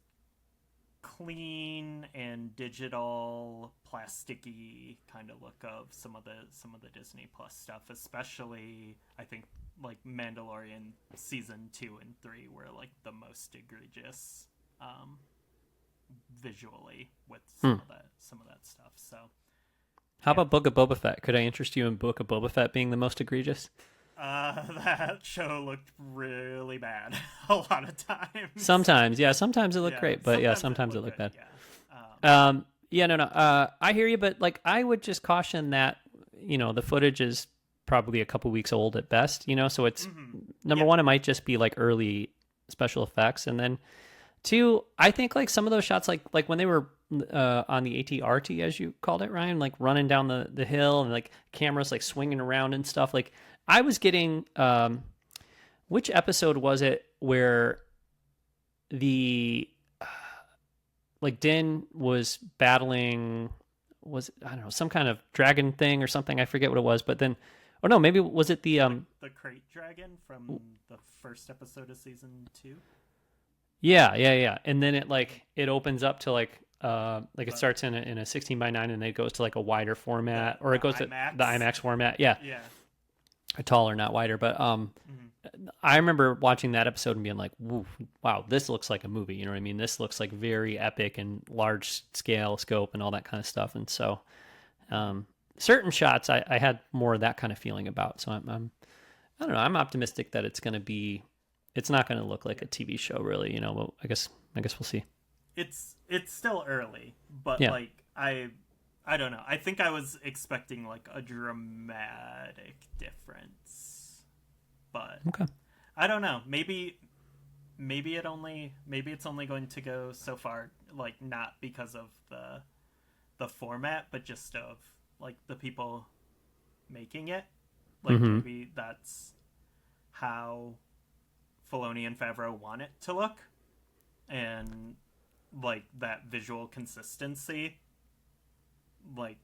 clean and digital, plasticky kind of look of some of the Disney Plus stuff, especially I think like Mandalorian season 2 and 3 were like the most egregious visually with some of that stuff. So how about Book of Boba Fett? Could I interest you in Book of Boba Fett being the most egregious? That show looked really bad a lot of times. Sometimes it looked great, but sometimes it looked bad. I hear you, but like I would just caution that the footage is probably a couple weeks old at best, so it's number one, it might just be like early special effects, and then two, I think like some of those shots, like when they were on the AT-RT, as you called it, Ryan, like running down the hill and like cameras like swinging around and stuff, like I was getting which episode was it where the like Din was battling, I don't know, some kind of dragon thing or something, I forget what it was, but then maybe was it the crate dragon from the first episode of season 2? Yeah. And then it opens up to like it starts in a 16:9 and then it goes to like a wider format, or it goes to the IMAX format. Yeah. A taller, not wider. But I remember watching that episode and being like, wow, this looks like a movie. You know what I mean? This looks like very epic and large scale scope and all that kind of stuff. And so certain shots I had more of that kind of feeling about. So I don't know. I'm optimistic that it's not going to look like a TV show, really. Well, I guess we'll see. It's still early, but like I don't know. I think I was expecting like a dramatic difference, but okay. I don't know. Maybe it's only going to go so far, like not because of the format, but just of like the people making it. Like maybe that's how Filoni and Favreau want it to look, and like that visual consistency. Like,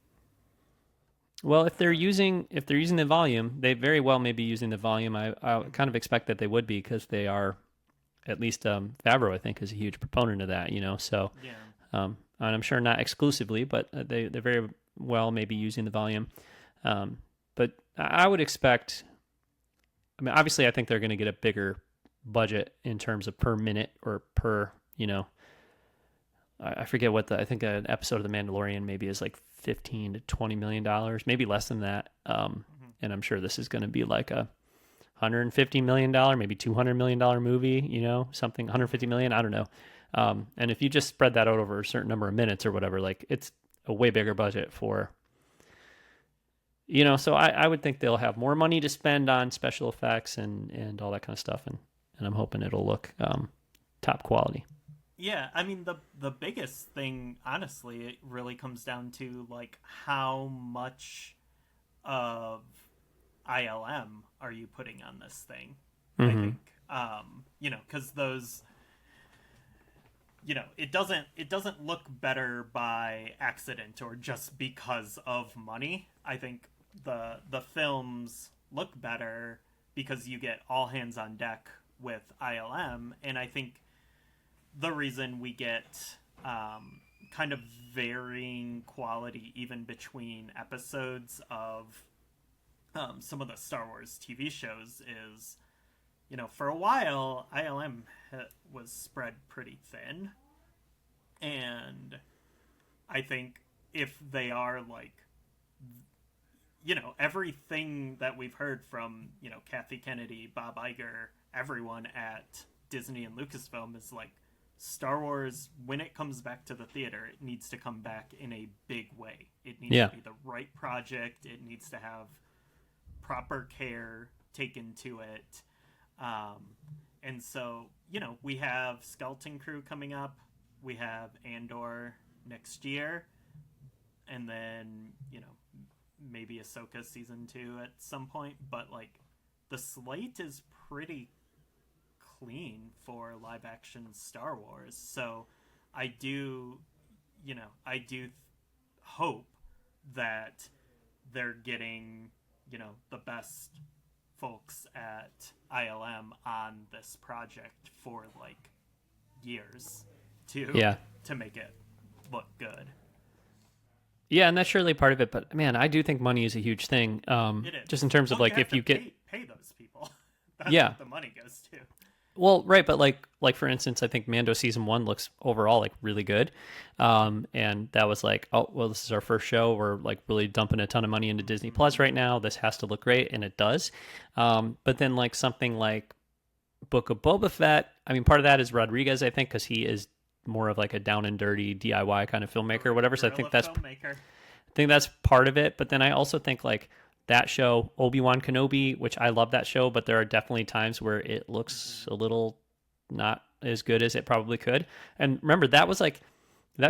well, if they're using the volume, they very well may be using the volume. I kind of expect that they would be, because they are, at least Favreau, I think, is a huge proponent of that. So and I'm sure not exclusively, but they very well may be using the volume. But I would expect. I mean, obviously, I think they're going to get a bigger budget in terms of per minute or per I forget what I think an episode of The Mandalorian maybe is like $15 to $20 million, maybe less than that. And I'm sure this is going to be like a $150 million, maybe $200 million movie, you know, something, 150 million, I don't know. And if you just spread that out over a certain number of minutes or whatever, like it's a way bigger budget for, you know, so I would think they'll have more money to spend on special effects and all that kind of stuff. And I'm hoping it'll look top quality. Yeah, I mean, the biggest thing, honestly, it really comes down to, like, how much of ILM are you putting on this thing? I think, you know, because those, you know, it doesn't look better by accident or just because of money. I think the films look better because you get all hands on deck with ILM, and I think the reason we get kind of varying quality even between episodes of some of the Star Wars TV shows is, you know, for a while ILM was spread pretty thin, and I think if they are like, you know, everything that we've heard from, you know, Kathy Kennedy, Bob Iger, everyone at Disney and Lucasfilm is like, Star Wars, when it comes back to the theater, it needs to come back in a big way. It needs to be the right project. It needs to have proper care taken to it. And so, you know, we have Skeleton Crew coming up. We have Andor next year. And then, you know, maybe Ahsoka season 2 at some point. But, like, the slate is pretty clean for live action Star Wars. So I do hope that they're getting, you know, the best folks at ILM on this project for like years to make it look good. Yeah, and that's surely part of it, but man, I do think money is a huge thing. It is. Just in terms of like if you get pay those people. That's what the money goes to. Well, right, but like for instance, I think Mando season 1 looks overall like really good, and that was like, oh well, this is our first show. We're like really dumping a ton of money into Disney Plus right now. This has to look great, and it does. But then like something like Book of Boba Fett, I mean, part of that is Rodriguez, I think, because he is more of like a down and dirty DIY kind of filmmaker or whatever. So I think that's part of it. But then I also think like that show, Obi-Wan Kenobi, which I love that show, but there are definitely times where it looks a little not as good as it probably could. And remember, that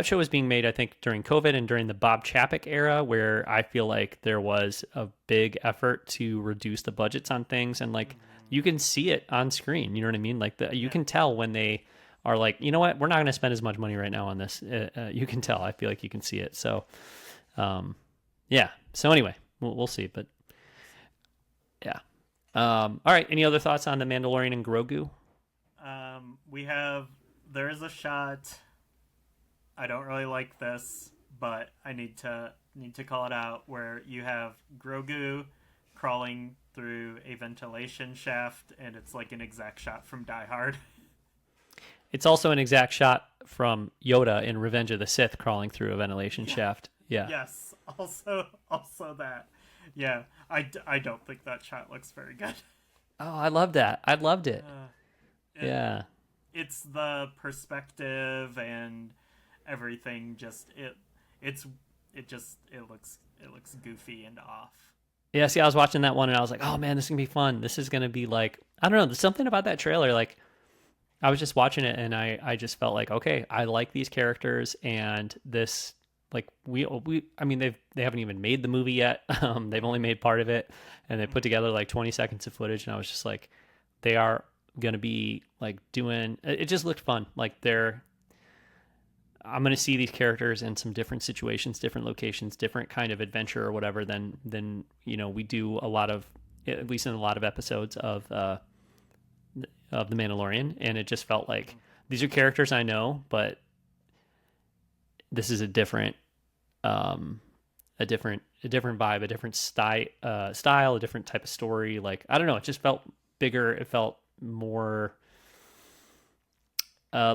show was being made, I think, during COVID and during the Bob Chapek era, where I feel like there was a big effort to reduce the budgets on things. And like, you can see it on screen, you know what I mean? Like you can tell when they are like, you know what, we're not going to spend as much money right now on this. You can tell, I feel like you can see it. So, yeah. So anyway, we'll see, but yeah. All right. Any other thoughts on the Mandalorian and Grogu? There is a shot. I don't really like this, but I need to call it out, where you have Grogu crawling through a ventilation shaft, and it's like an exact shot from Die Hard. It's also an exact shot from Yoda in Revenge of the Sith crawling through a ventilation shaft. Yeah. Yes. Also that. Yeah. I don't think that shot looks very good. Oh, I love that. I loved it. Yeah. It's the perspective and everything. Just it looks goofy and off. Yeah. See, I was watching that one and I was like, oh man, this is gonna be fun. This is gonna be like, I don't know. There's something about that trailer. Like, I was just watching it and I just felt like, okay, I like these characters, and this, like, I mean, they haven't even made the movie yet. They've only made part of it, and they put together like 20 seconds of footage, and I was just like, they are going to be like doing, it just looked fun. Like I'm going to see these characters in some different situations, different locations, different kind of adventure or whatever than, you know, we do a lot of, at least in a lot of episodes of The Mandalorian. And it just felt like these are characters I know, but this is a different vibe, a different style, a different type of story. Like, I don't know, it just felt bigger. It felt more,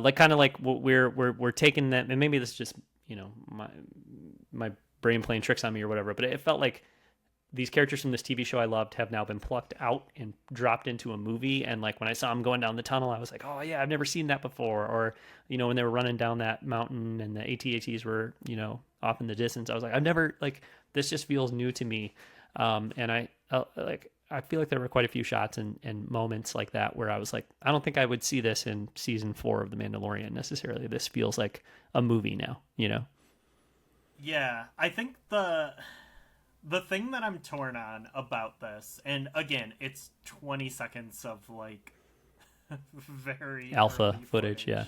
like kind of like what we're taking that, and maybe this is just, you know, my brain playing tricks on me or whatever, but it felt like these characters from this TV show I loved have now been plucked out and dropped into a movie. And like when I saw them going down the tunnel, I was like, oh yeah, I've never seen that before. Or, you know, when they were running down that mountain and the AT-ATs were, you know, off in the distance, I was like, I've never, like, this just feels new to me. And I feel like there were quite a few shots and moments like that where I was like, I don't think I would see this in season 4 of The Mandalorian necessarily. This feels like a movie now, you know? Yeah, I think the thing that I'm torn on about this, and again, it's 20 seconds of like very alpha footage. Yeah.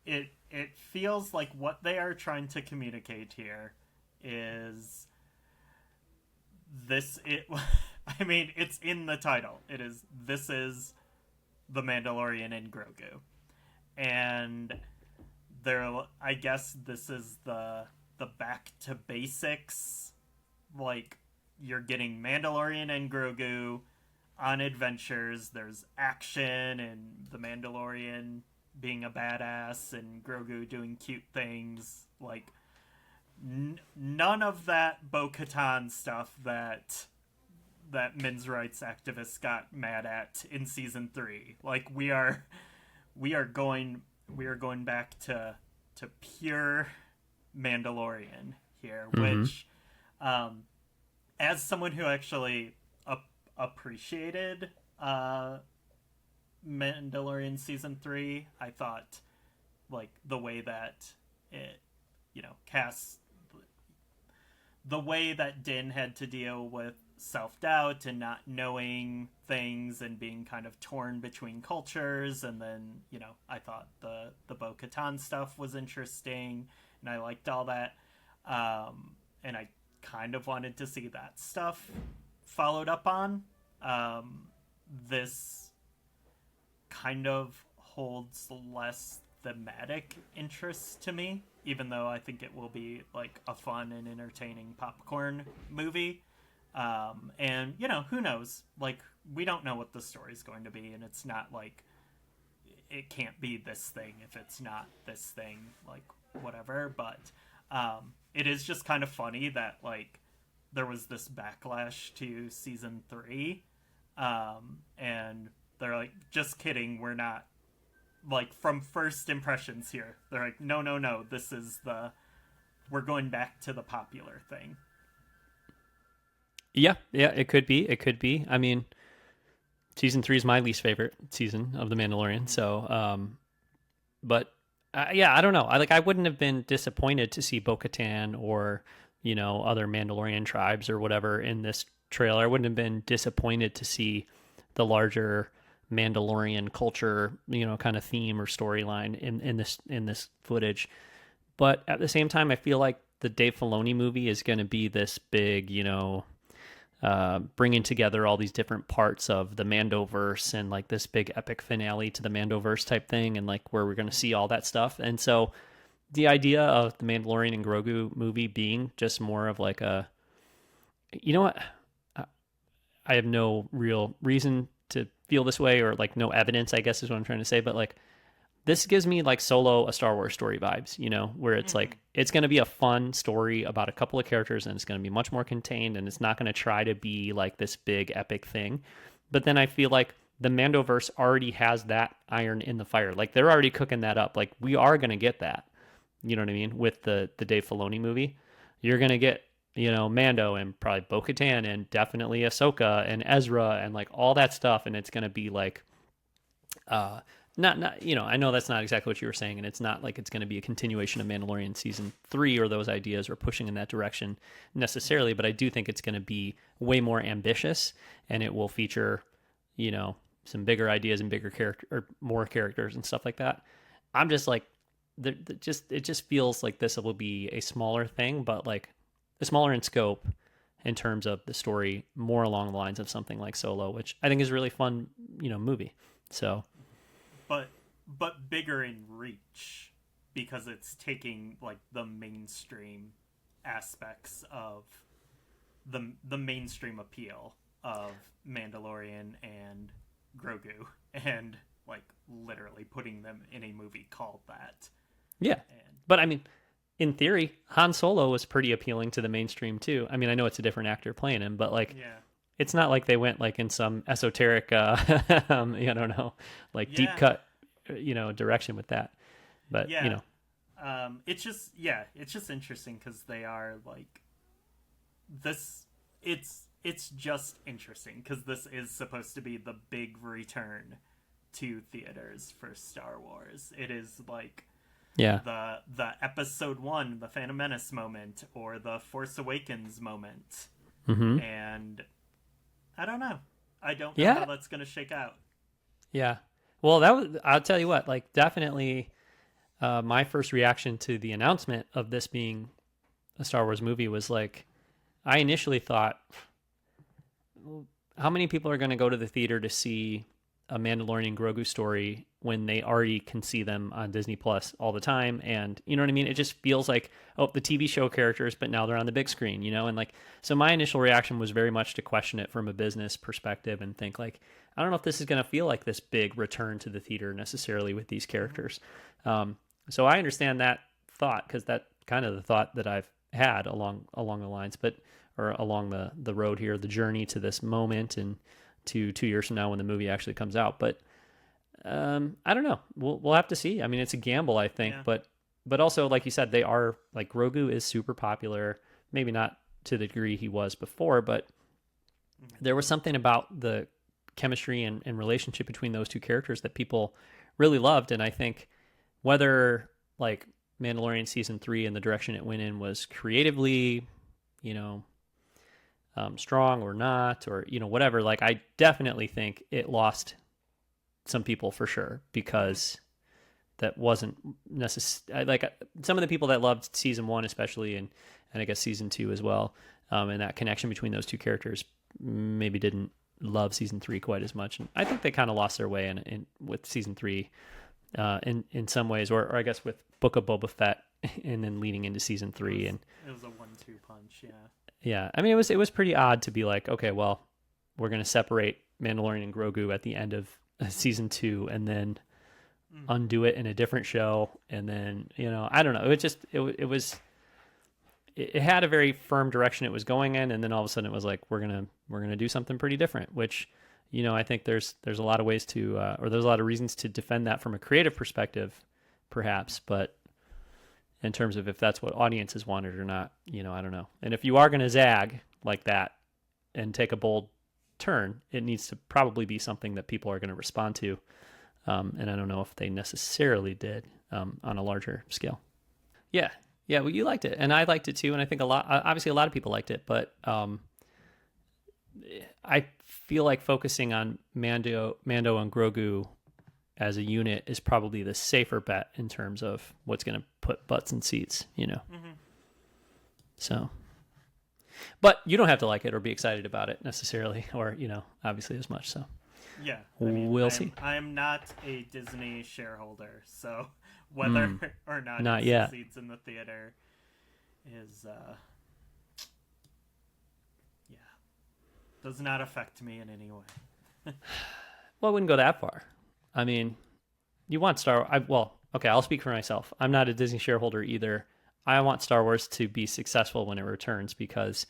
It feels like what they are trying to communicate here is this. I mean, it's in the title. This is the Mandalorian and Grogu, and I guess this is the back to basics, like you're getting Mandalorian and Grogu on adventures. There's action and the Mandalorian being a badass and Grogu doing cute things. Like none of that Bo-Katan stuff that men's rights activists got mad at in season 3. Like we are going back to pure Mandalorian here, which as someone who actually appreciated Mandalorian season 3, I thought like the way that it, you know, casts the way that Din had to deal with self-doubt and not knowing things and being kind of torn between cultures, and then, you know, I thought the Bo-Katan stuff was interesting and I liked all that, and I kind of wanted to see that stuff followed up on. This kind of holds less thematic interest to me, even though I think it will be like a fun and entertaining popcorn movie. And, you know, who knows? Like, we don't know what the story's going to be, and it's not like it can't be this thing if it's not this thing, like, whatever. But it is just kind of funny that, like, there was this backlash to season 3, and they're like, just kidding, we're not, like, from first impressions here, they're like, no, this is we're going back to the popular thing. Yeah, it could be. I mean, season 3 is my least favorite season of The Mandalorian. So, but yeah, I don't know. I wouldn't have been disappointed to see Bo-Katan or, you know, other Mandalorian tribes or whatever in this trailer. I wouldn't have been disappointed to see the larger Mandalorian culture, you know, kind of theme or storyline in this footage. But at the same time, I feel like the Dave Filoni movie is going to be this big, you know, bringing together all these different parts of the Mandoverse and like this big epic finale to the Mandoverse type thing, and like where we're going to see all that stuff. And so the idea of the Mandalorian and Grogu movie being just more of like a, you know what, I have no real reason to feel this way, or like no evidence, I guess is what I'm trying to say, but like this gives me like Solo, a Star Wars story vibes, you know, where it's like, it's going to be a fun story about a couple of characters, and it's going to be much more contained, and it's not going to try to be like this big epic thing. But then I feel like the Mandoverse already has that iron in the fire. Like they're already cooking that up. Like we are going to get that, you know what I mean? With the Dave Filoni movie, you're going to get, you know, Mando and probably Bo-Katan and definitely Ahsoka and Ezra and like all that stuff. And it's going to be like, not, you know, I know that's not exactly what you were saying, and it's not like it's going to be a continuation of Mandalorian season 3 or those ideas or pushing in that direction necessarily, but I do think it's going to be way more ambitious, and it will feature, you know, some bigger ideas and bigger character or more characters and stuff like that. I'm just like, it just feels like this will be a smaller thing, but like smaller in scope in terms of the story, more along the lines of something like Solo, which I think is a really fun, you know, movie. So. But bigger in reach, because it's taking like the mainstream aspects of the mainstream appeal of Mandalorian and Grogu, and like literally putting them in a movie called that. Yeah. But I mean, in theory, Han Solo was pretty appealing to the mainstream too. I mean, I know it's a different actor playing him, but like, it's not like they went like in some esoteric, I don't know, like deep cut, direction with that. But it's just interesting because they are like this. It's just interesting because this is supposed to be the big return to theaters for Star Wars. It is like the Episode 1, the Phantom Menace moment, or the Force Awakens moment, and I don't know. I don't know how that's going to shake out. Yeah. Well, I'll tell you what, like definitely my first reaction to the announcement of this being a Star Wars movie was like, I initially thought, how many people are going to go to the theater to see a Mandalorian Grogu story when they already can see them on Disney Plus all the time? And you know what I mean? It just feels like, the TV show characters, but now they're on the big screen, and like, so my initial reaction was very much to question it from a business perspective and think like, I don't know if this is going to feel like this big return to the theater necessarily with these characters. So I understand that thought, because that kind of the thought that I've had along the lines, or along the road here, the journey to this moment, and to 2 years from now when the movie actually comes out. But I don't know. We'll have to see. I mean, it's a gamble, I think, but also, like you said, they are like, Grogu is super popular. Maybe not to the degree he was before, but there was something about the chemistry and relationship between those two characters that people really loved. And I think whether like Mandalorian season 3 and the direction it went in was creatively, strong or not, or whatever, like I definitely think it lost some people for sure, because that wasn't necessary. Like some of the people that loved season 1 especially, and I guess season 2 as well, and that connection between those two characters maybe didn't love season 3 quite as much. And I think they kind of lost their way in with season 3 in some ways, or I guess with Book of Boba Fett and then leading into season 3. It was a 1-2 punch. Yeah, I mean, it was pretty odd to be like, okay, well, we're going to separate Mandalorian and Grogu at the end of season 2 and then undo it in a different show. And then, I don't know. It had a very firm direction it was going in. And then all of a sudden it was like, we're going to do something pretty different, which, I think there's a lot of ways to, or there's a lot of reasons to defend that from a creative perspective, perhaps. But in terms of if that's what audiences wanted or not, I don't know. And if you are going to zag like that and take a bold turn, it needs to probably be something that people are going to respond to. And I don't know if they necessarily did on a larger scale. Yeah. Well, you liked it, and I liked it too. And I think obviously a lot of people liked it, but I feel like focusing on Mando and Grogu as a unit is probably the safer bet in terms of what's going to put butts in seats, So, but you don't have to like it or be excited about it necessarily, or, obviously as much. So yeah, we'll see. I'm not a Disney shareholder, so whether or not seats in the theater is, does not affect me in any way. Well, I wouldn't go that far. I mean, you want I'll speak for myself. I'm not a Disney shareholder either. I want Star Wars to be successful when it returns, because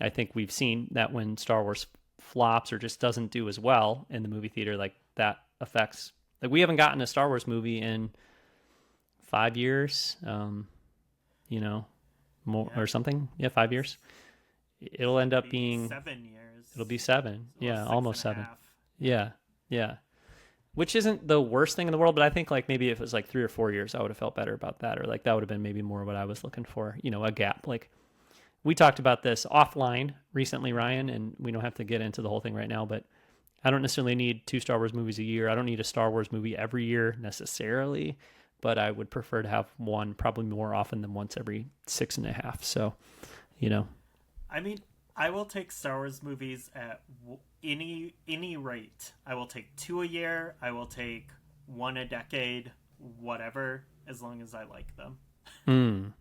I think we've seen that when Star Wars flops or just doesn't do as well in the movie theater, like that affects, like we haven't gotten a Star Wars movie in 5 years, more or something. Yeah, 5 years. It'll end up being 7 years. It'll be 7. Yeah, almost 7. Yeah. Which isn't the worst thing in the world, but I think like maybe if it was like 3 or 4 years, I would have felt better about that, or like that would have been maybe more what I was looking for, a gap. Like we talked about this offline recently, Ryan, and we don't have to get into the whole thing right now, but I don't necessarily need 2 Star Wars movies a year. I don't need a Star Wars movie every year necessarily, but I would prefer to have one probably more often than once every 6.5. So, I mean, I will take Star Wars movies at any rate. I will take 2 a year. I will take 1 a decade, whatever, as long as I like them.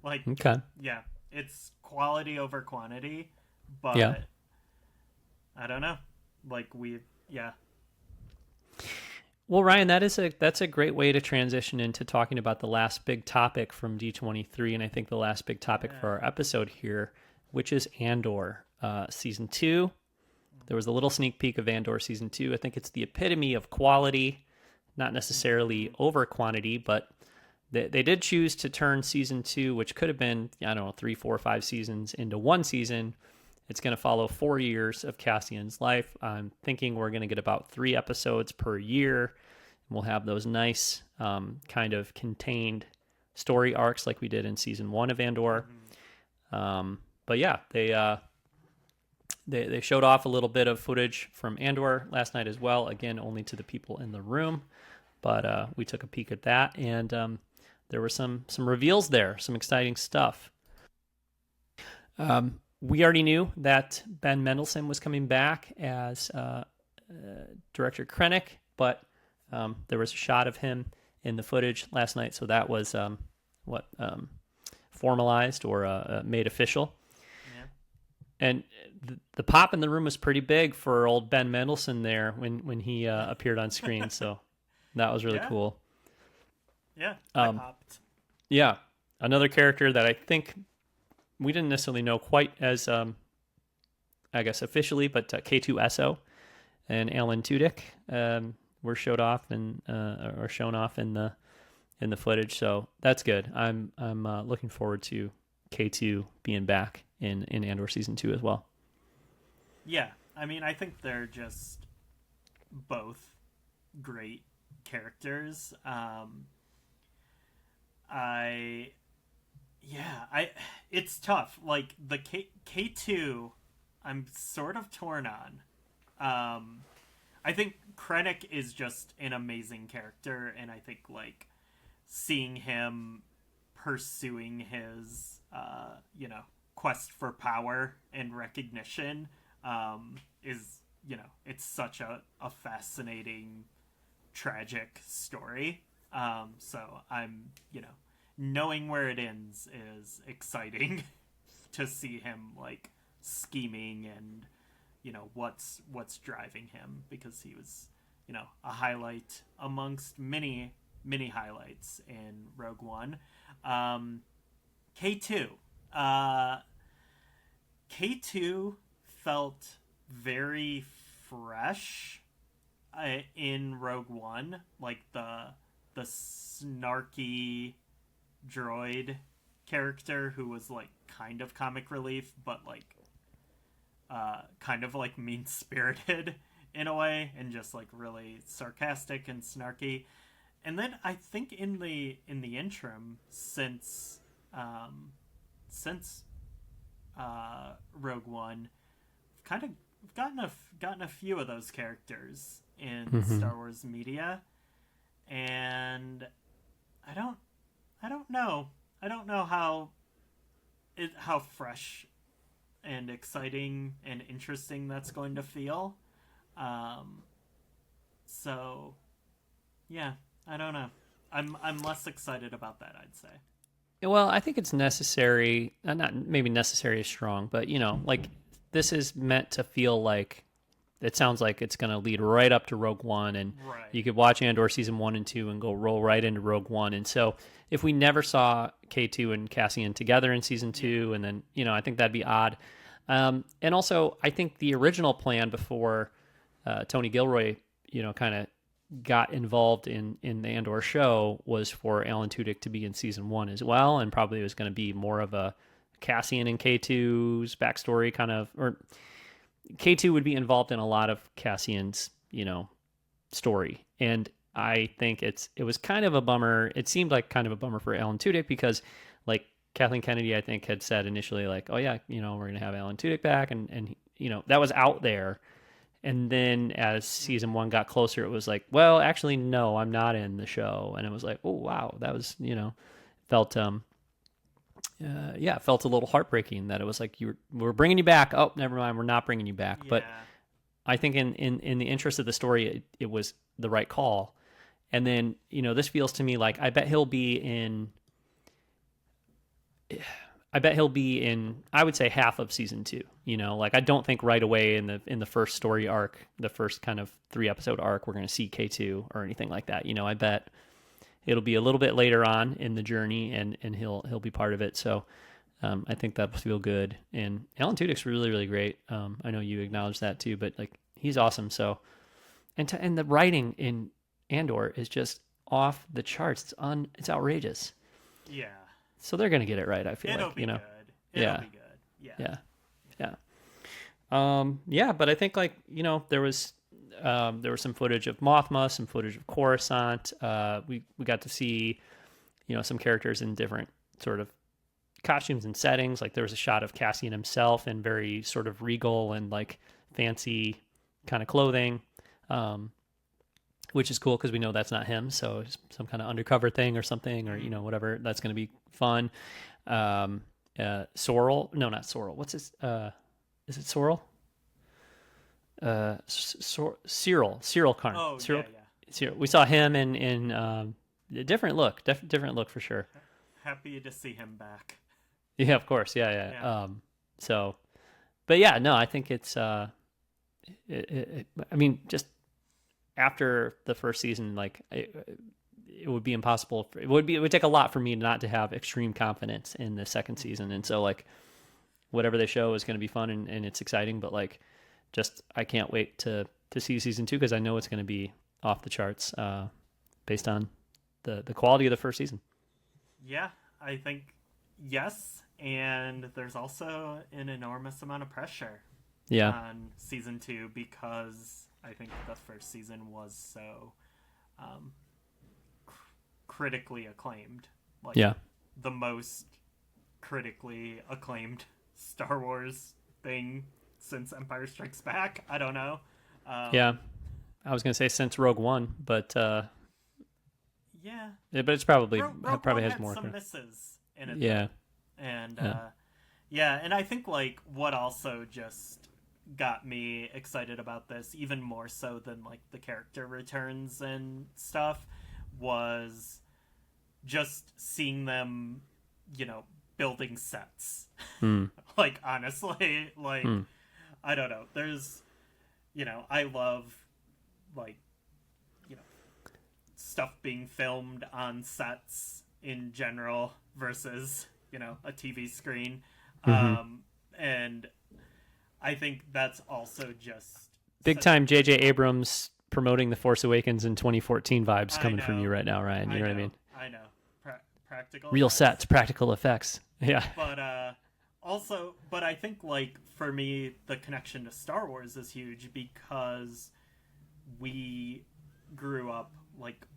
Okay. Yeah, it's quality over quantity, but I don't know. Like Well, Ryan, that's a great way to transition into talking about the last big topic from D23, and I think the last big topic for our episode here, which is Andor season 2. There was a little sneak peek of Andor season 2. I think it's the epitome of quality, not necessarily over quantity, but they did choose to turn season 2, which could have been, I don't know, 3, 4, 5 seasons, into one season. It's going to follow 4 years of Cassian's life. I'm thinking we're going to get about 3 episodes per year. We'll have those nice kind of contained story arcs like we did in season 1 of Andor. But yeah, they showed off a little bit of footage from Andor last night as well. Again, only to the people in the room, but we took a peek at that, and there were some reveals there, some exciting stuff. We already knew that Ben Mendelsohn was coming back as Director Krennic, but there was a shot of him in the footage last night, so that was formalized or made official. Yeah. And the pop in the room was pretty big for old Ben Mendelsohn there when he appeared on screen, so that was really cool. Yeah, I popped. Yeah, another character that I think we didn't necessarily know quite as, I guess, officially, but K2SO and Alan Tudyk were showed off and or shown off in the footage. So that's good. I'm looking forward to K2 being back in Andor season 2 as well. Yeah, I mean, I think they're just both great characters. It's tough. Like the K2, I'm sort of torn on. I think Krennic is just an amazing character, and I think like seeing him pursuing his quest for power and recognition is, it's such a fascinating, tragic story. So I'm, knowing where it ends is exciting to see him like scheming and, what's driving him, because he was, a highlight amongst many highlights in Rogue One. K2. K2 felt very fresh in Rogue One, like the snarky droid character who was like kind of comic relief, but like kind of like mean-spirited in a way, and just like really sarcastic and snarky. And then I think in the interim since Rogue One, kind of gotten a few of those characters in Star Wars media, and I don't know how fresh and exciting and interesting that's going to feel. So yeah, I don't know. I'm less excited about that, I'd say. Well, I think it's necessary. Not maybe necessary is strong, but like this is meant to feel like, it sounds like it's going to lead right up to Rogue One, and you could watch Andor season 1 and 2 and go roll right into Rogue One. And so if we never saw K2 and Cassian together in season 2, and then, I think that'd be odd. And also I think the original plan before Tony Gilroy, kind of got involved in the Andor show was for Alan Tudyk to be in season 1 as well. And probably it was going to be more of a Cassian and K2's backstory kind of, or K2 would be involved in a lot of Cassian's, story. And I think it was kind of a bummer. It seemed like kind of a bummer for Alan Tudyk, because like Kathleen Kennedy, I think, had said initially like, oh yeah, we're going to have Alan Tudyk back. And that was out there. And then as season 1 got closer, it was like, well, actually, no, I'm not in the show. And it was like, oh, wow, that was, felt a little heartbreaking that it was like, we're bringing you back. Oh, never mind, we're not bringing you back. Yeah. But I think in the interest of the story, it was the right call. And then, this feels to me like I bet he'll be in, I bet he'll be in, I would say, half of season 2. Like I don't think right away in the first story arc, the first kind of 3-episode arc, we're going to see K2 or anything like that. I bet it'll be a little bit later on in the journey, and he'll be part of it. So I think that'll feel good. And Alan Tudyk's really, really great. I know you acknowledge that too, but like he's awesome. So and the writing in Andor is just off the charts. It's outrageous. Yeah. So they're gonna get it right. I feel It'll like be good. It'll be good. Yeah. But I think like there was some footage of Mothma, some footage of Coruscant. We got to see some characters in different sort of costumes and settings. Like there was a shot of Cassian himself in very sort of regal and like fancy kind of clothing. Which is cool because we know that's not him, so it's some kind of undercover thing or something, or whatever. That's going to be fun. Sorrel, no, not Sorrel. What's his? Is it Sorrel? Cyril Karn. Oh, Cyril, yeah. Cyril. We saw him in a different look, different look for sure. Happy to see him back. Yeah, of course. Yeah. But yeah, no, I think it's. I mean, just. After the first season, like it would be impossible. It would take a lot for me not to have extreme confidence in the second season. And so like whatever they show is going to be fun and it's exciting, but like just, I can't wait to see season 2 because I know it's going to be off the charts based on the quality of the first season. Yeah, I think yes. And there's also an enormous amount of pressure on season 2 because I think the first season was so critically acclaimed. Like the most critically acclaimed Star Wars thing since Empire Strikes Back. I don't know. I was going to say since Rogue One, but but it's probably Rogue has had more. Some misses in it. Yeah. And and I think like what also just got me excited about this even more so than like the character returns and stuff was just seeing them building sets. Like honestly, like I don't know, there's I love like stuff being filmed on sets in general versus a TV screen. And I think that's also just big time J.J. Abrams promoting The Force Awakens in 2014 vibes coming from you right now, Ryan. You know what I mean? I know. Practical real effects. Sets, practical effects. Yeah. But I think like for me the connection to Star Wars is huge because we grew up like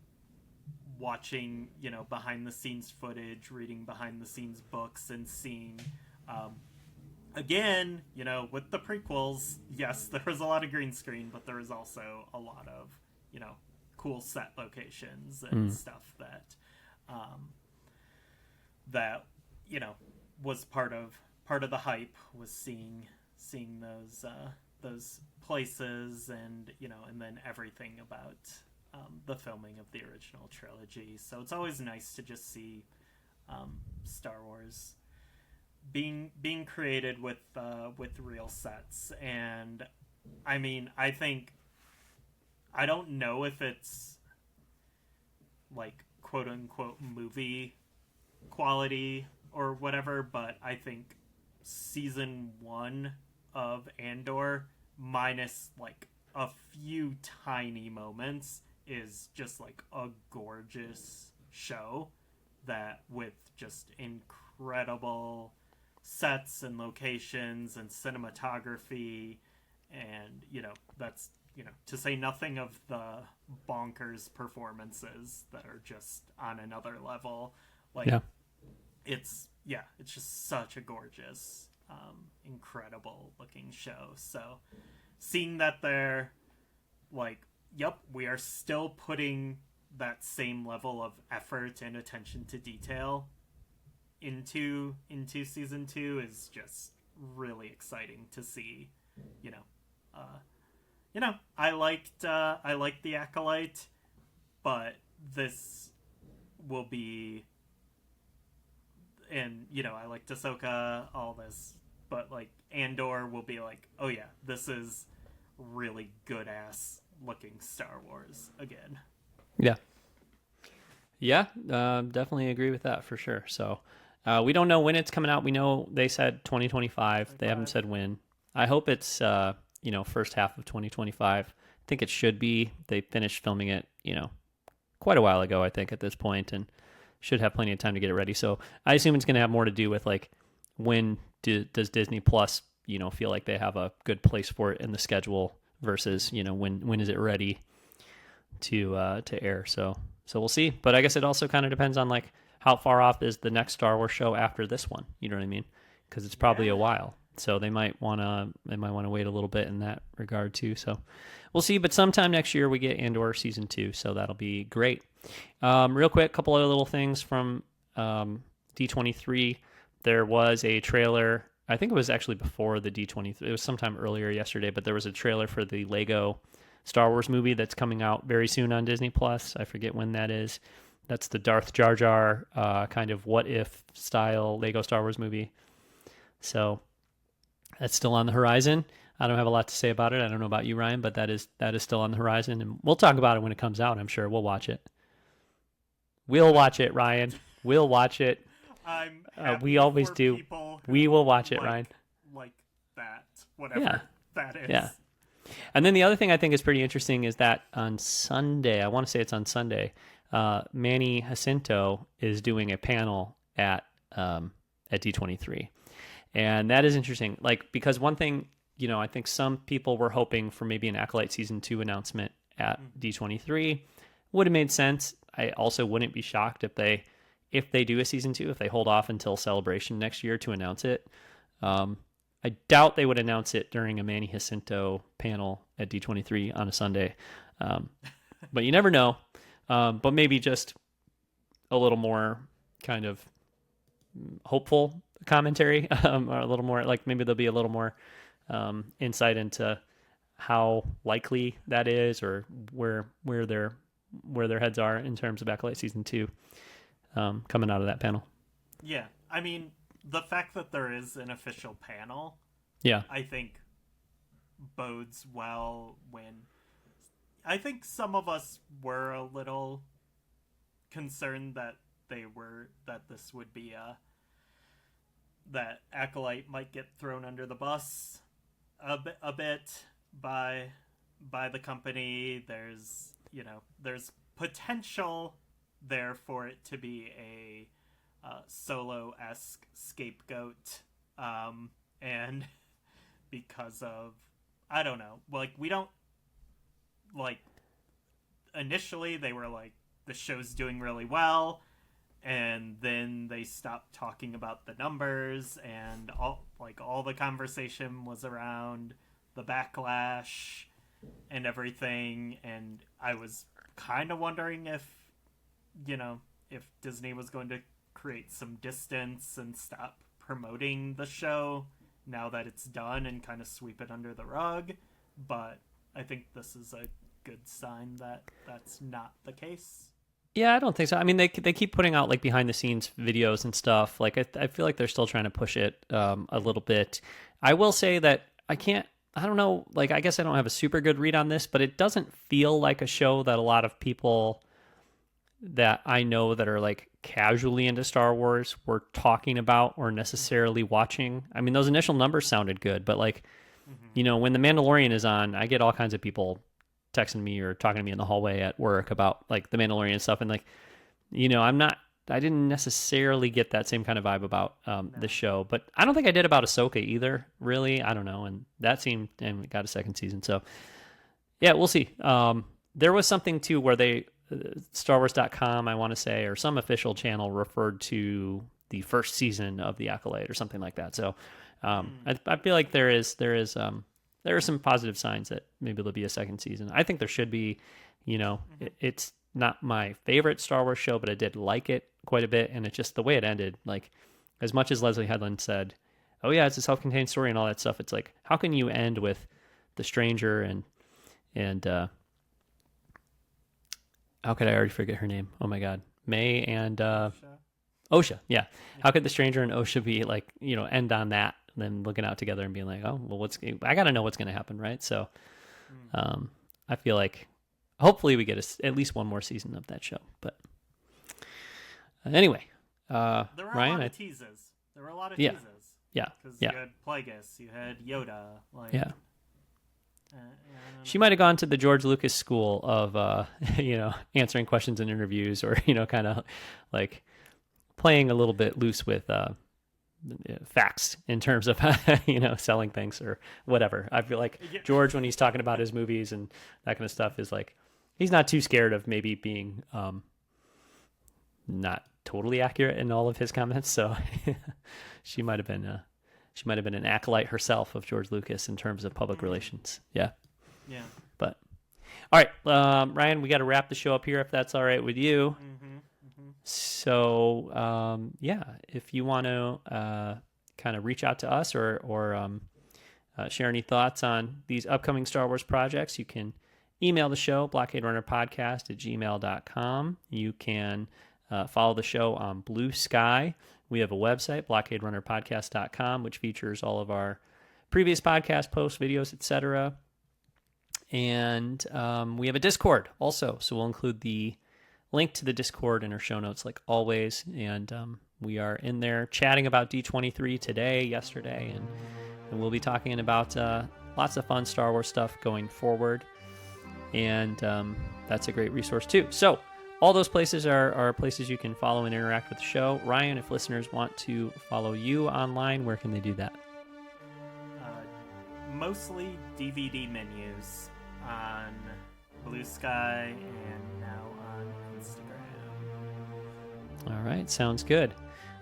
watching, behind the scenes footage, reading behind the scenes books and seeing again, with the prequels, yes, there was a lot of green screen, but there was also a lot of, cool set locations and stuff that, was part of the hype was seeing those places and, and then everything about, the filming of the original trilogy. So it's always nice to just see, Star Wars being created with real sets. And I mean, I don't know if it's like quote unquote movie quality or whatever, but I think season 1 of Andor minus like a few tiny moments is just like a gorgeous show that with just incredible sets and locations and cinematography and that's to say nothing of the bonkers performances that are just on another level. Like it's just such a gorgeous incredible looking show. So seeing that there, like, yep, we are still putting that same level of effort and attention to detail into season 2 is just really exciting to see. I liked The Acolyte, but this will be and I liked Ahsoka, all this, but like Andor will be like, oh yeah, this is really good ass looking Star Wars again. Yeah, definitely agree with that for sure. So we don't know when it's coming out. We know they said 2025. They haven't said when. I hope it's first half of 2025. I think it should be. They finished filming it quite a while ago, I think, at this point, and should have plenty of time to get it ready. So I assume it's going to have more to do with like when does Disney Plus feel like they have a good place for it in the schedule versus when is it ready to air. So we'll see. But I guess it also kind of depends on like how far off is the next Star Wars show after this one. You know what I mean? Because it's probably a while. So they might want to wait a little bit in that regard too. So we'll see. But sometime next year we get Andor season 2, so that'll be great. Real quick, couple other little things from D23. There was a trailer. I think it was actually before the D23. It was sometime earlier yesterday, but there was a trailer for the Lego Star Wars movie that's coming out very soon on Disney Plus. I forget when that is. That's the Darth Jar Jar kind of what if style Lego Star Wars movie. So that's still on the horizon. I don't have a lot to say about it. I don't know about you, Ryan, but that is still on the horizon, and we'll talk about it when it comes out. I'm sure we'll watch it. We'll watch it, Ryan. We'll watch it. We always do. We will watch it, Ryan. Like that, whatever that is. Yeah. And then the other thing I think is pretty interesting is that on Sunday, I want to say it's on Sunday, Manny Jacinto is doing a panel at D23. And that is interesting. Like, because one thing, I think some people were hoping for maybe an Acolyte Season 2 announcement at D23. Would have made sense. I also wouldn't be shocked if they do a Season 2, if they hold off until Celebration next year to announce it. I doubt they would announce it during a Manny Jacinto panel at D23 on a Sunday. But you never know. But maybe just a little more kind of hopeful commentary, or a little more, like maybe there'll be a little more insight into how likely that is, or where their heads are in terms of Acolyte Season 2 coming out of that panel. Yeah, I mean, the fact that there is an official panel, I think bodes well. When I think some of us were a little concerned that this would be that Acolyte might get thrown under the bus a bit by the company. There's potential there for it to be a Solo-esque scapegoat, and because of, I don't know, like, we don't, like, initially they were like, the show's doing really well, and then they stopped talking about the numbers, and all the conversation was around the backlash and everything, and I was kind of wondering if Disney was going to create some distance and stop promoting the show now that it's done and kind of sweep it under the rug, but I think this is a good sign that that's not the case. Yeah, I don't think so. I mean, they keep putting out like behind the scenes videos and stuff. Like I feel like they're still trying to push it a little bit. I will say that I don't know, like, I guess I don't have a super good read on this, but it doesn't feel like a show that a lot of people that I know that are like casually into Star Wars were talking about or necessarily watching. I mean, those initial numbers sounded good, but like, when The Mandalorian is on, I get all kinds of texting me or talking to me in the hallway at work about like The Mandalorian stuff. And like, I didn't necessarily get that same kind of vibe about the show, but I don't think I did about Ahsoka either, really. I don't know. And that seemed, and we got a second season. So yeah, we'll see. There was something too where they, StarWars.com, I want to say, or some official channel referred to the first season of The Acolyte or something like that. So I feel like there are some positive signs that maybe there'll be a second season. I think there should be. It's not my favorite Star Wars show, but I did like it quite a bit, and it's just the way it ended. Like, as much as Leslie Headland said, "Oh yeah, it's a self-contained story" and all that stuff, it's like, how can you end with the stranger and how could I already forget her name? Oh my God, May and OSHA, yeah. How could the stranger and OSHA be like, end on that, and then looking out together and being like, oh, well, I got to know what's going to happen, right? So I feel like hopefully we get at least one more season of that show. But anyway, there were Ryan, a lot of teases. There were a lot of teases. Yeah. Because you had Plagueis, you had Yoda. Yeah. She might have gone to the George Lucas school of, answering questions in interviews, or, kind of like playing a little bit loose with facts in terms of, selling things or whatever. I feel like George, when he's talking about his movies and that kind of stuff, is like, he's not too scared of maybe being not totally accurate in all of his comments. So she might have been an acolyte herself of George Lucas in terms of public relations. Yeah. Yeah. But all right, Ryan, we got to wrap the show up here if that's all right with you. So if you want to kind of reach out to us or share any thoughts on these upcoming Star Wars projects, you can email the show, blockaderunnerpodcast@gmail.com. You can follow the show on Blue Sky. We have a website, blockaderunnerpodcast.com, which features all of our previous podcast posts, videos, etc. And we have a Discord also, so we'll include the link to the Discord in our show notes like always. And we are in there chatting about D23 today, yesterday, and we'll be talking about lots of fun Star Wars stuff going forward. And that's a great resource too. So all those places are places you can follow and interact with the show. Ryan, if listeners want to follow you online, where can they do that? Mostly DVD menus on Blue Sky and now on Instagram. All right, sounds good.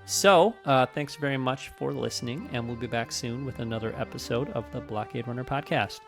So thanks very much for listening, and we'll be back soon with another episode of the Blockade Runner Podcast.